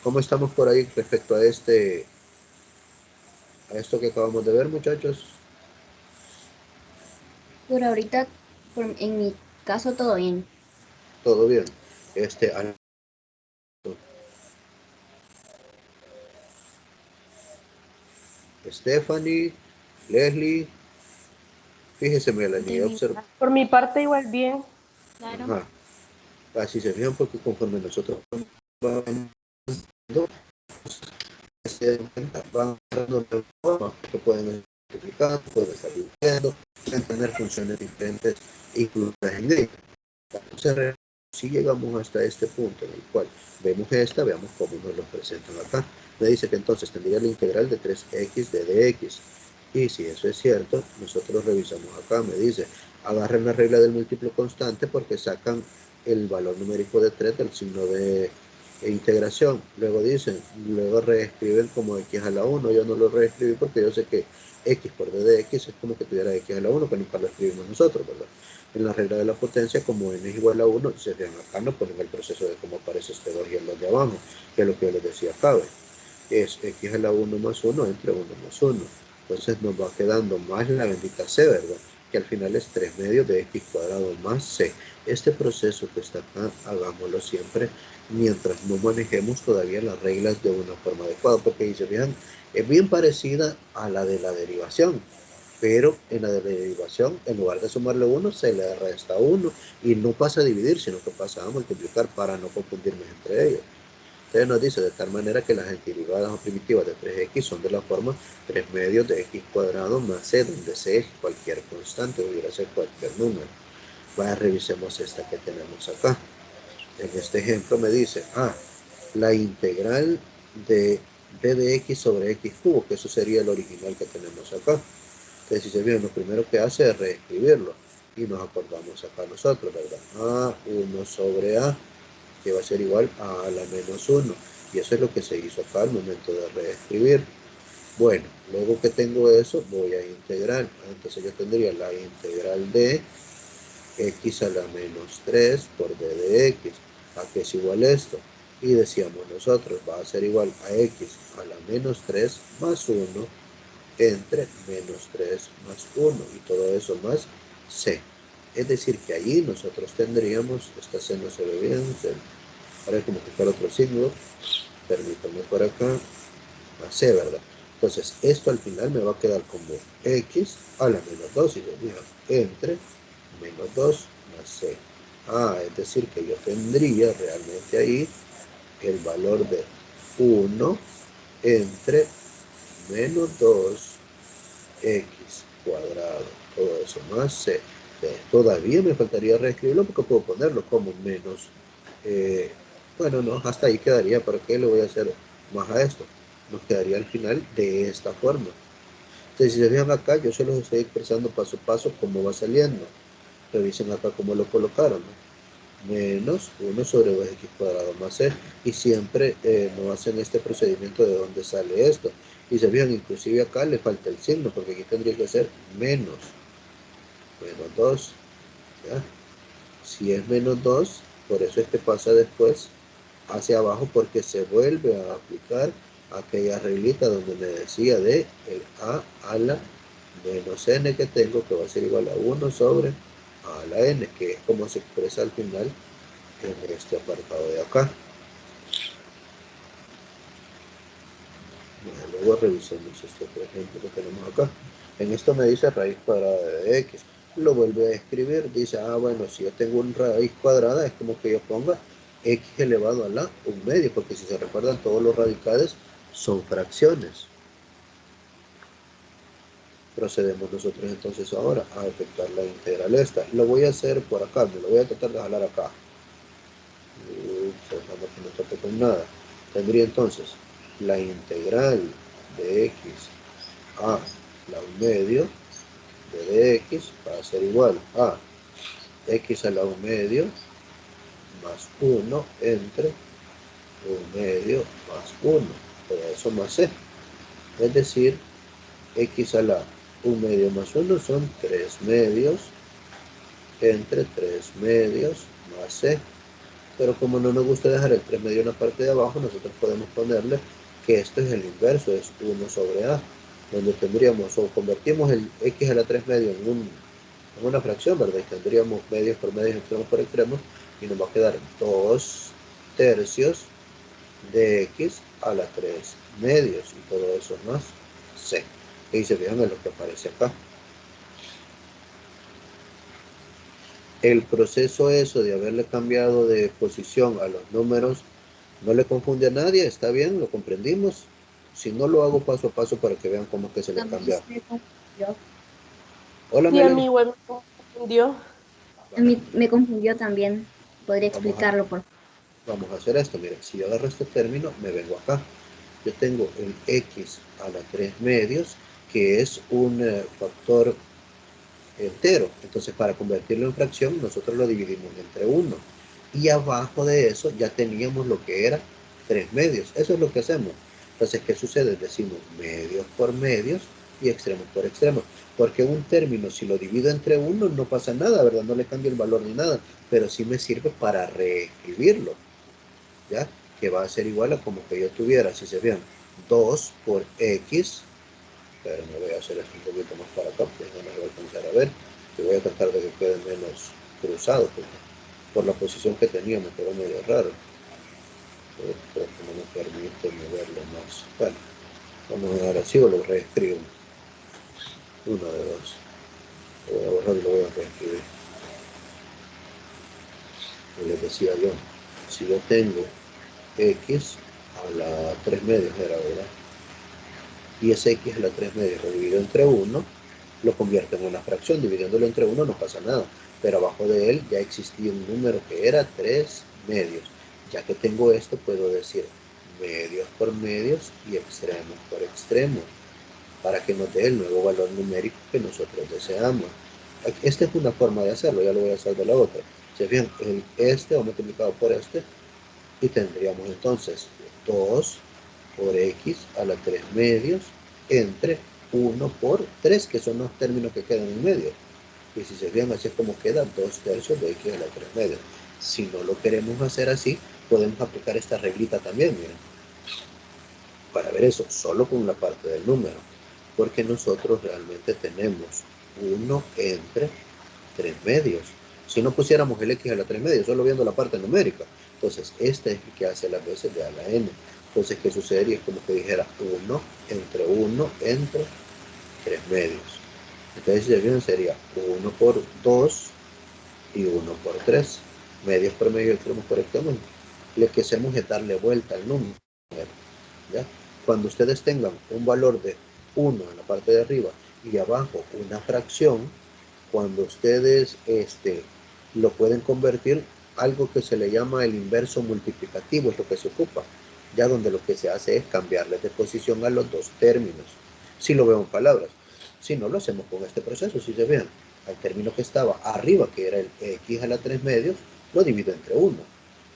¿Cómo estamos por ahí respecto a esto que acabamos de ver, muchachos? Por ahorita, en mi caso, todo bien. Todo bien. Stephanie, Leslie, fíjese Melanie, observa. Por mi parte igual bien. Claro. Ajá. Así se fijan porque conforme nosotros vamos se dan cuenta, van dando de forma que pueden multiplicar, pueden estar dividiendo, pueden tener funciones diferentes incluidas en ella. Entonces, si llegamos hasta este punto en el cual vemos veamos cómo nos lo presentan acá. Me dice que entonces tendría la integral de 3x de dx. Y si eso es cierto, nosotros revisamos acá, me dice, agarren la regla del múltiplo constante porque sacan el valor numérico de 3 del signo de integración. Luego dicen, luego reescriben como x a la 1. Yo no lo reescribí porque yo sé que x por d de x es como que tuviera x a la 1, pero nunca lo escribimos nosotros, ¿verdad? En la regla de la potencia, como n es igual a 1, se vean acá, no ponen el proceso de cómo aparece este 2 y el 2 de abajo, que es lo que yo les decía acá, es x a la 1 más 1 entre 1 más 1. Entonces nos va quedando más la bendita c, ¿verdad? Que al final es 3 medios de x cuadrado más c. Este proceso que está acá, hagámoslo siempre mientras no manejemos todavía las reglas de una forma adecuada, porque si se fijan, es bien parecida a la de la derivación, pero en la de la derivación, en lugar de sumarle 1, se le resta 1 y no pasa a dividir, sino que pasa a multiplicar para no confundirnos entre ellos. Entonces nos dice de tal manera que las antiderivadas o primitivas de 3x son de la forma 3 medios de x cuadrado más c, donde c es cualquier constante, pudiera ser cualquier número. Vaya, revisemos esta que tenemos acá. En este ejemplo me dice, la integral de d de x sobre x cubo, que eso sería el original que tenemos acá. Entonces, si se fijan, lo primero que hace es reescribirlo. Y nos acordamos acá nosotros, ¿verdad? A1 sobre A que va a ser igual a la menos 1. Y eso es lo que se hizo acá al momento de reescribir. Bueno, luego que tengo eso, voy a integrar. Entonces yo tendría la integral de x a la menos 3 por d de x. ¿A qué es igual esto? Y decíamos nosotros, va a ser igual a x a la menos 3 más 1 entre menos 3 más 1. Y todo eso más c. Es decir, que ahí nosotros tendríamos, esta c no se ve bien, ahora hay como que fuera otro signo, permítanme por acá, más c, ¿verdad? Entonces, esto al final me va a quedar como x a la menos 2, y yo digo, entre menos 2 más c. Es decir, que yo tendría realmente ahí el valor de 1 entre menos 2 x cuadrado, todo eso más c. Todavía me faltaría reescribirlo porque puedo ponerlo como menos. Bueno, no, hasta ahí quedaría. ¿Para qué le voy a hacer más a esto? Nos quedaría al final de esta forma. Entonces, si se fijan acá, yo se los estoy expresando paso a paso cómo va saliendo. Revisen acá cómo lo colocaron, ¿no? Menos 1 sobre 2x cuadrado más c. Y siempre no hacen este procedimiento de dónde sale esto. Y se fijan, inclusive acá le falta el signo, porque aquí tendría que ser menos 2. ¿Ya? Si es menos 2, por eso es que pasa después hacia abajo, porque se vuelve a aplicar aquella reglita donde me decía de el a la menos n que tengo, que va a ser igual a 1 sobre a la n, que es como se expresa al final en este apartado de acá. Bueno, luego revisemos este otro ejemplo que tenemos acá. En esto me dice raíz cuadrada de x. Lo vuelve a escribir, dice, bueno, si yo tengo una raíz cuadrada, es como que yo ponga x elevado a la 1/2, porque si se recuerdan, todos los radicales son fracciones. Procedemos nosotros entonces ahora a efectuar la integral esta. Lo voy a hacer por acá, me lo voy a tratar de jalar acá. Dejamos que no toque con nada. Tendría entonces la integral de x a la 1/2 de dx va a ser igual a x a la 1/2 más 1 entre 1/2 más 1. Todo eso más c. Es decir, x a la 1/2 más 1 son 3/2 entre 3/2 más c. Pero como no nos gusta dejar el 3/2 en la parte de abajo, nosotros podemos ponerle que esto es el inverso, es 1 sobre a, donde tendríamos, o convertimos el x a la 3/2 en una fracción, ¿verdad? Y tendríamos medios por medios, extremos por extremos, y nos va a quedar 2/3 de x a la 3/2, y todo eso más c. Y se fijan en lo que aparece acá. El proceso eso de haberle cambiado de posición a los números no le confunde a nadie, está bien, lo comprendimos. Si no, lo hago paso a paso para que vean cómo es que se le cambia. Hola, Sí, a mí Melanie. igual me confundió. A mí me confundió también. ¿Podría Vamos a, explicarlo, por favor? vamos a hacer esto. Miren, si yo agarro este término, me vengo acá. Yo tengo el x a la 3/2, que es un factor entero. Entonces, para convertirlo en fracción, nosotros lo dividimos entre 1. Y abajo de eso ya teníamos lo que era 3/2. Eso es lo que hacemos. Entonces, ¿qué sucede? Decimos medios por medios y extremos por extremos. Porque un término, si lo divido entre 1, no pasa nada, ¿verdad? No le cambio el valor ni nada. Pero sí me sirve para reescribirlo, ¿ya? Que va a ser igual a como que yo tuviera, si se vean, 2 por x. Pero me voy a hacer esto un poquito más para acá, porque no me voy a alcanzar a ver. Y voy a tratar de que quede menos cruzado, porque por la posición que tenía me quedó medio raro. Creo que no me permite moverlo más. Bueno, vamos a dejar así o lo reescribo. Uno de dos. Lo voy a borrar y lo voy a reescribir. Como les decía yo, si yo tengo x a la 3/2 era, ¿verdad? Y ese x a la 3/2 lo divido entre 1, lo convierto en una fracción. Dividiéndolo entre 1 no pasa nada, pero abajo de él ya existía un número que era 3/2. Ya que tengo esto, puedo decir medios por medios y extremos por extremos, para que nos dé el nuevo valor numérico que nosotros deseamos. Esta es una forma de hacerlo, ya lo voy a hacer de la otra. Se fijan, este va multiplicado por este Y tendríamos entonces 2 por x a la 3 medios entre 1 por 3, que son los términos que quedan en medio. Y si se fijan, así es como queda 2 tercios de x a la 3 medios. Si no lo queremos hacer así, podemos aplicar esta reglita también, miren, para ver eso, solo con la parte del número. Porque nosotros realmente tenemos 1 entre 3 medios. Si no pusiéramos el x a la 3 medios, solo viendo la parte numérica, entonces este es el que hace las veces de a la n. Entonces, ¿qué sucedería? Es como que dijera 1 entre 3 medios. Entonces, si se fijan, sería 1 por 2 y 1 por 3. Medios por medio, extremos por extremos. Lo que hacemos es darle vuelta al número, ¿ya? Cuando ustedes tengan un valor de 1 en la parte de arriba y abajo una fracción, cuando ustedes lo pueden convertir, algo que se le llama el inverso multiplicativo es lo que se ocupa, ya donde lo que se hace es cambiarle de posición a los dos términos, si lo veo en palabras. Si no, lo hacemos con este proceso. Si se vean, al término que estaba arriba, que era el x a la 3 medios, lo divido entre 1.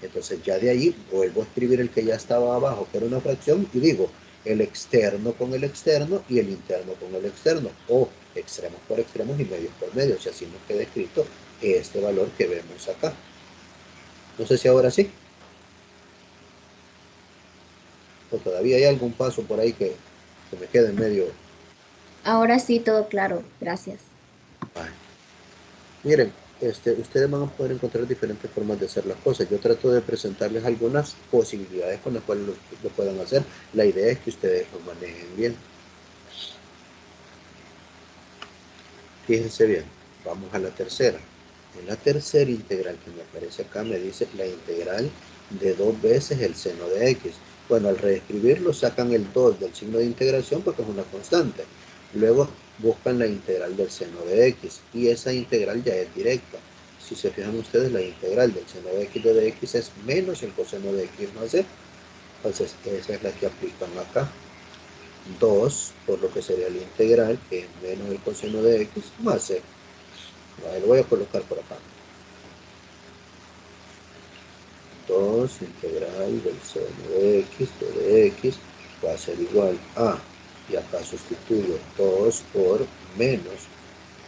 Entonces ya de ahí vuelvo a escribir el que ya estaba abajo, que era una fracción, y digo el externo con el externo y el interno con el externo, o extremos por extremos y medios por medios, y así nos queda escrito este valor que vemos acá. No sé si ahora sí, o todavía hay algún paso por ahí que me quede en medio. Ahora sí, todo claro. Gracias. Ay, miren, ustedes van a poder encontrar diferentes formas de hacer las cosas. Yo trato de presentarles algunas posibilidades con las cuales lo puedan hacer. La idea es que ustedes lo manejen bien. Fíjense bien, vamos a la tercera. En la tercera integral que me aparece acá me dice la integral de 2 veces el seno de x. Bueno, al reescribirlo sacan el 2 del signo de integración porque es una constante. Luego buscan la integral del seno de x y esa integral ya es directa. Si se fijan ustedes, la integral del seno de x de dx es menos el coseno de x más c. Entonces, esa es la que aplican acá. 2 por lo que sería la integral, que es menos el coseno de x más c. Lo voy a colocar por acá. 2 integral del seno de x va a ser igual a, y acá sustituyo 2 por menos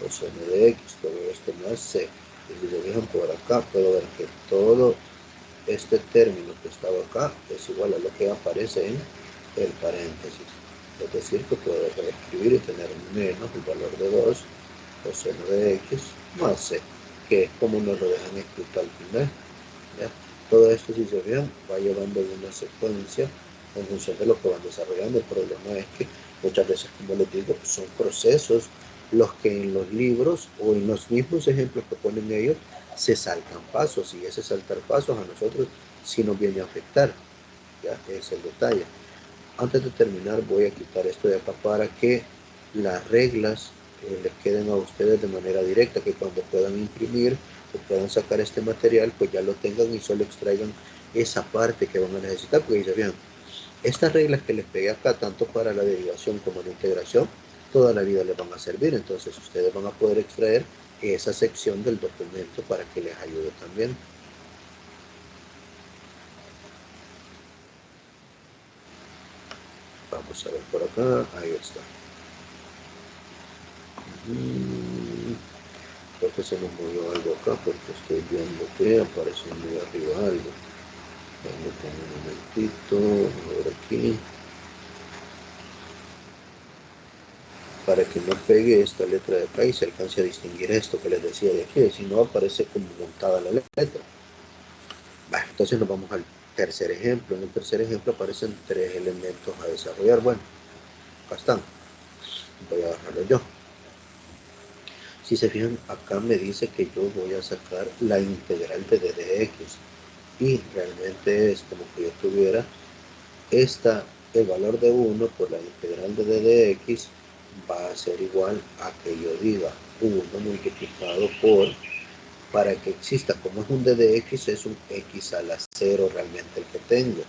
coseno de x, todo esto más c. Y si se fijan por acá, puedo ver que todo este término que estaba acá es igual a lo que aparece en el paréntesis. Es decir, que puedo escribir y tener menos el valor de 2 coseno de x más c, que es como nos lo dejan escrito al final. ¿Ya? Todo esto, si se fijan, va llevando una secuencia en función de lo que van desarrollando. El problema es que muchas veces, como les digo, son procesos los que en los libros o en los mismos ejemplos que ponen ellos se saltan pasos, y ese saltar pasos a nosotros sí nos viene a afectar. Ya es el detalle. Antes de terminar, voy a quitar esto de acá para que las reglas les queden a ustedes de manera directa, que cuando puedan imprimir o puedan sacar este material, pues ya lo tengan y solo extraigan esa parte que van a necesitar. Porque ya vean, estas reglas que les pegué acá, tanto para la derivación como la integración, toda la vida les van a servir. Entonces ustedes van a poder extraer esa sección del documento para que les ayude también. Vamos a ver por acá, ahí está. Creo que se nos movió algo acá porque estoy viendo que apareció muy arriba algo. Vamos con un momentito, a ver aquí. Para que no pegue esta letra de acá y se alcance a distinguir esto que les decía de aquí, si no aparece como montada la letra. Bueno, entonces nos vamos al tercer ejemplo. En el tercer ejemplo aparecen 3 elementos a desarrollar. Bueno, acá están. Voy a bajarlo yo. Si se fijan, acá me dice que yo voy a sacar la integral de d de x. Y realmente es como que yo tuviera el valor de 1 por la integral de d de x va a ser igual a que yo diga 1 multiplicado por, para que exista, como es un d de x, es un x a la 0 realmente el que tengo.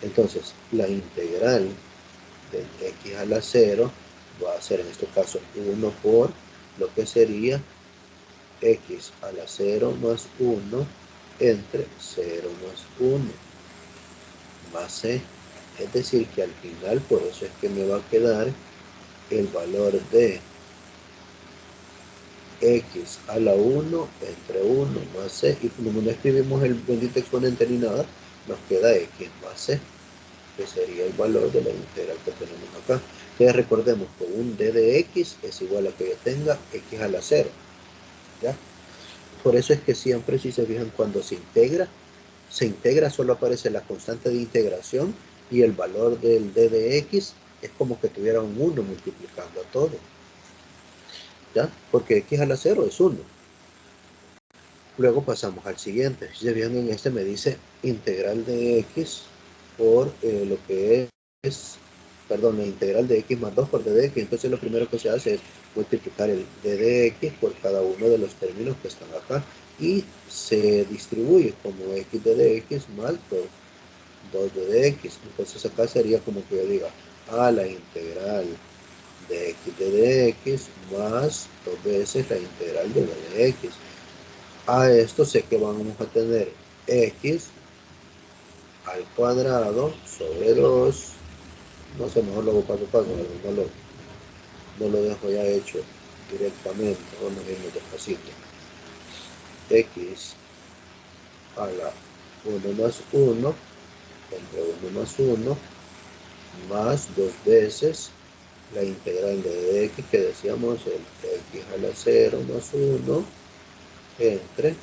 Entonces, la integral del x a la 0 va a ser en este caso 1 por lo que sería x a la 0 más 1 entre 0 más 1 más c. Es decir, que al final, por eso es que me va a quedar el valor de x a la 1 entre 1 más c. Y como no escribimos el bendito exponente ni nada, nos queda x más c, que sería el valor de la integral que tenemos acá. Entonces recordemos que un d de x es igual a que yo tenga x a la 0. ¿Ya? Por eso es que siempre, si se fijan, cuando se integra, solo aparece la constante de integración y el valor del d de x es como que tuviera un 1 multiplicando a todo. ¿Ya? Porque x a la 0 es 1. Luego pasamos al siguiente. Si se fijan, en este me dice integral de x por lo que es, perdón, la integral de x más 2 por d de x. Entonces lo primero que se hace es multiplicar el d de x por cada uno de los términos que están acá y se distribuye como x de x más 2d de x. Entonces acá sería como que yo diga a la integral de x de x más 2 veces la integral de d de x. A esto sé que vamos a tener x al cuadrado sobre 2. No sé, mejor lo hago paso a paso, no lo dejo ya hecho directamente. Vamos a irnos despacito. X a la 1 más 1 entre 1 más 1 más 2 veces la integral de x que decíamos, el x a la 0 más 1 entre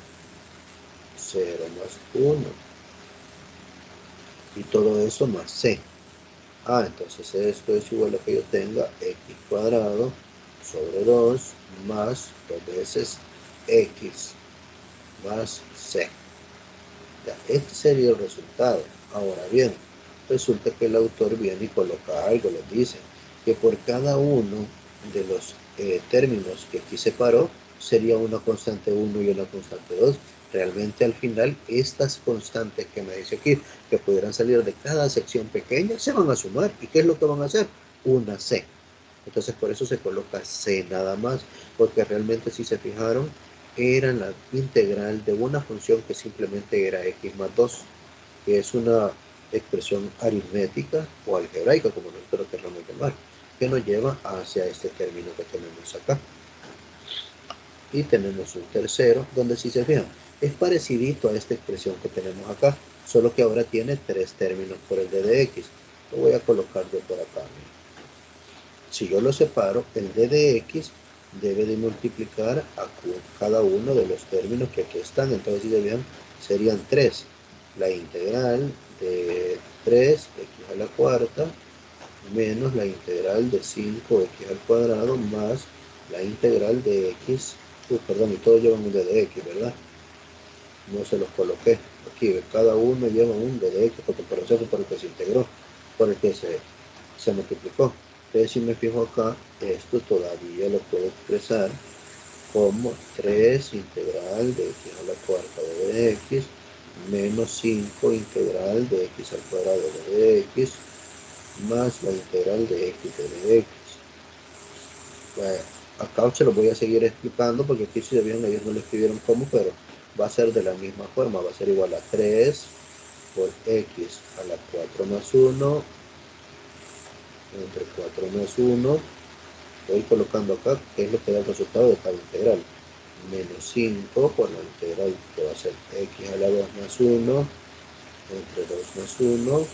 0 más 1 y todo eso más c. Entonces esto es igual a que yo tenga x cuadrado sobre 2 más 2 veces x más c. Ya, este sería el resultado. Ahora bien, resulta que el autor viene y coloca algo, les dice que por cada uno de los términos que aquí separó, sería una constante 1 y una constante 2. Realmente al final, estas constantes que me dice aquí, que pudieran salir de cada sección pequeña, se van a sumar. ¿Y qué es lo que van a hacer? Una c. Entonces por eso se coloca c nada más, porque realmente si se fijaron, era la integral de una función que simplemente era x más 2, que es una expresión aritmética o algebraica, como nosotros lo queramos llamar, que nos lleva hacia este término que tenemos acá. Y tenemos un tercero, donde si se fijan, es parecidito a esta expresión que tenemos acá, solo que ahora tiene 3 términos por el d de x. Lo voy a colocar yo por acá. Si yo lo separo, el d de x debe de multiplicar a cada uno de los términos que aquí están. Entonces, si se vean, serían 3. La integral de 3x a la cuarta menos la integral de 5x al cuadrado más la integral de x. Perdón, y todos llevan un d de x, ¿verdad? No se los coloqué. Aquí cada uno lleva un d de x porque por eso fue por el que se integró, por el que se multiplicó. Entonces, si me fijo acá, esto todavía lo puedo expresar como 3 integral de x a la cuarta de x menos 5 integral de x al cuadrado de x más la integral de x de x. Bueno, acá se lo voy a seguir explicando porque aquí si se vieron ellos no lo escribieron como, pero va a ser de la misma forma, va a ser igual a 3 por x a la 4 más 1 entre 4 más 1, voy colocando acá qué es lo que da el resultado de cada integral, menos 5 por la integral que va a ser x a la 2 más 1 entre 2 más 1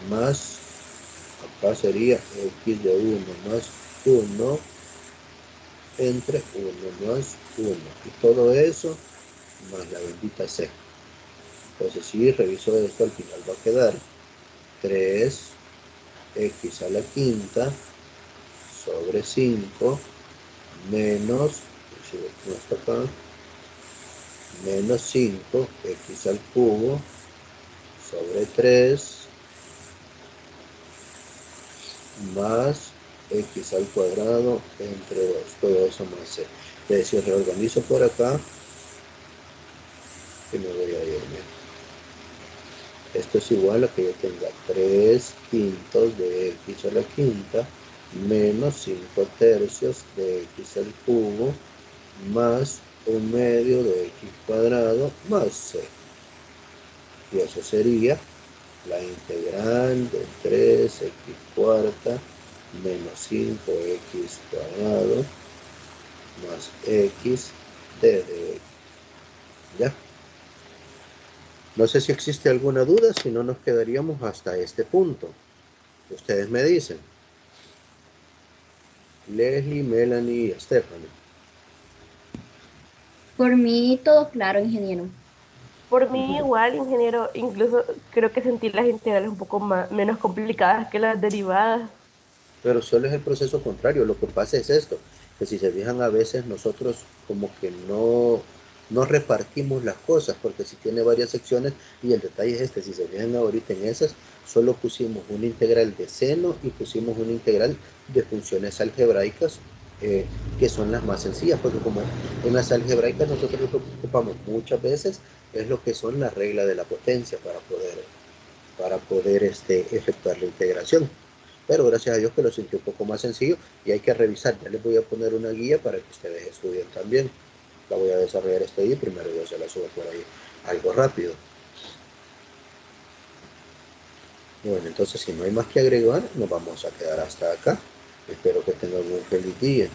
más, acá sería x de 1 más 1 entre 1 más 1 y todo eso más la bendita c. Entonces si reviso esto, al final va a quedar 3x a la quinta sobre 5 menos, si no está acá, menos 5x al cubo sobre 3 más x al cuadrado entre 2, todo eso más c. Entonces si reorganizo por acá, que me voy a irme. Esto es igual a que yo tenga 3 quintos de x a la quinta menos 5 tercios de x al cubo más 1/2 de x cuadrado más c. Y eso sería la integral de 3x cuarta menos 5x cuadrado más x de x. ¿Ya? No sé si existe alguna duda, si no nos quedaríamos hasta este punto. Ustedes me dicen. Leslie, Melanie y Stephanie. Por mí todo claro, ingeniero. Por mí igual, ingeniero, incluso creo que sentí las integrales un poco menos complicadas que las derivadas. Pero solo es el proceso contrario. Lo que pasa es esto, que si se fijan a veces nosotros como que no repartimos las cosas, porque si tiene varias secciones, y el detalle es este, si se fijan ahorita en esas, solo pusimos una integral de seno y pusimos una integral de funciones algebraicas, que son las más sencillas, porque como en las algebraicas nosotros lo que ocupamos muchas veces es lo que son las reglas de la potencia para poder efectuar la integración. Pero gracias a Dios que lo sentí un poco más sencillo y hay que revisar. Ya les voy a poner una guía para que ustedes estudien también. La voy a desarrollar este día y primero yo se la subo por ahí algo rápido. Bueno, entonces si no hay más que agregar, nos vamos a quedar hasta acá. Espero que tengan un feliz día.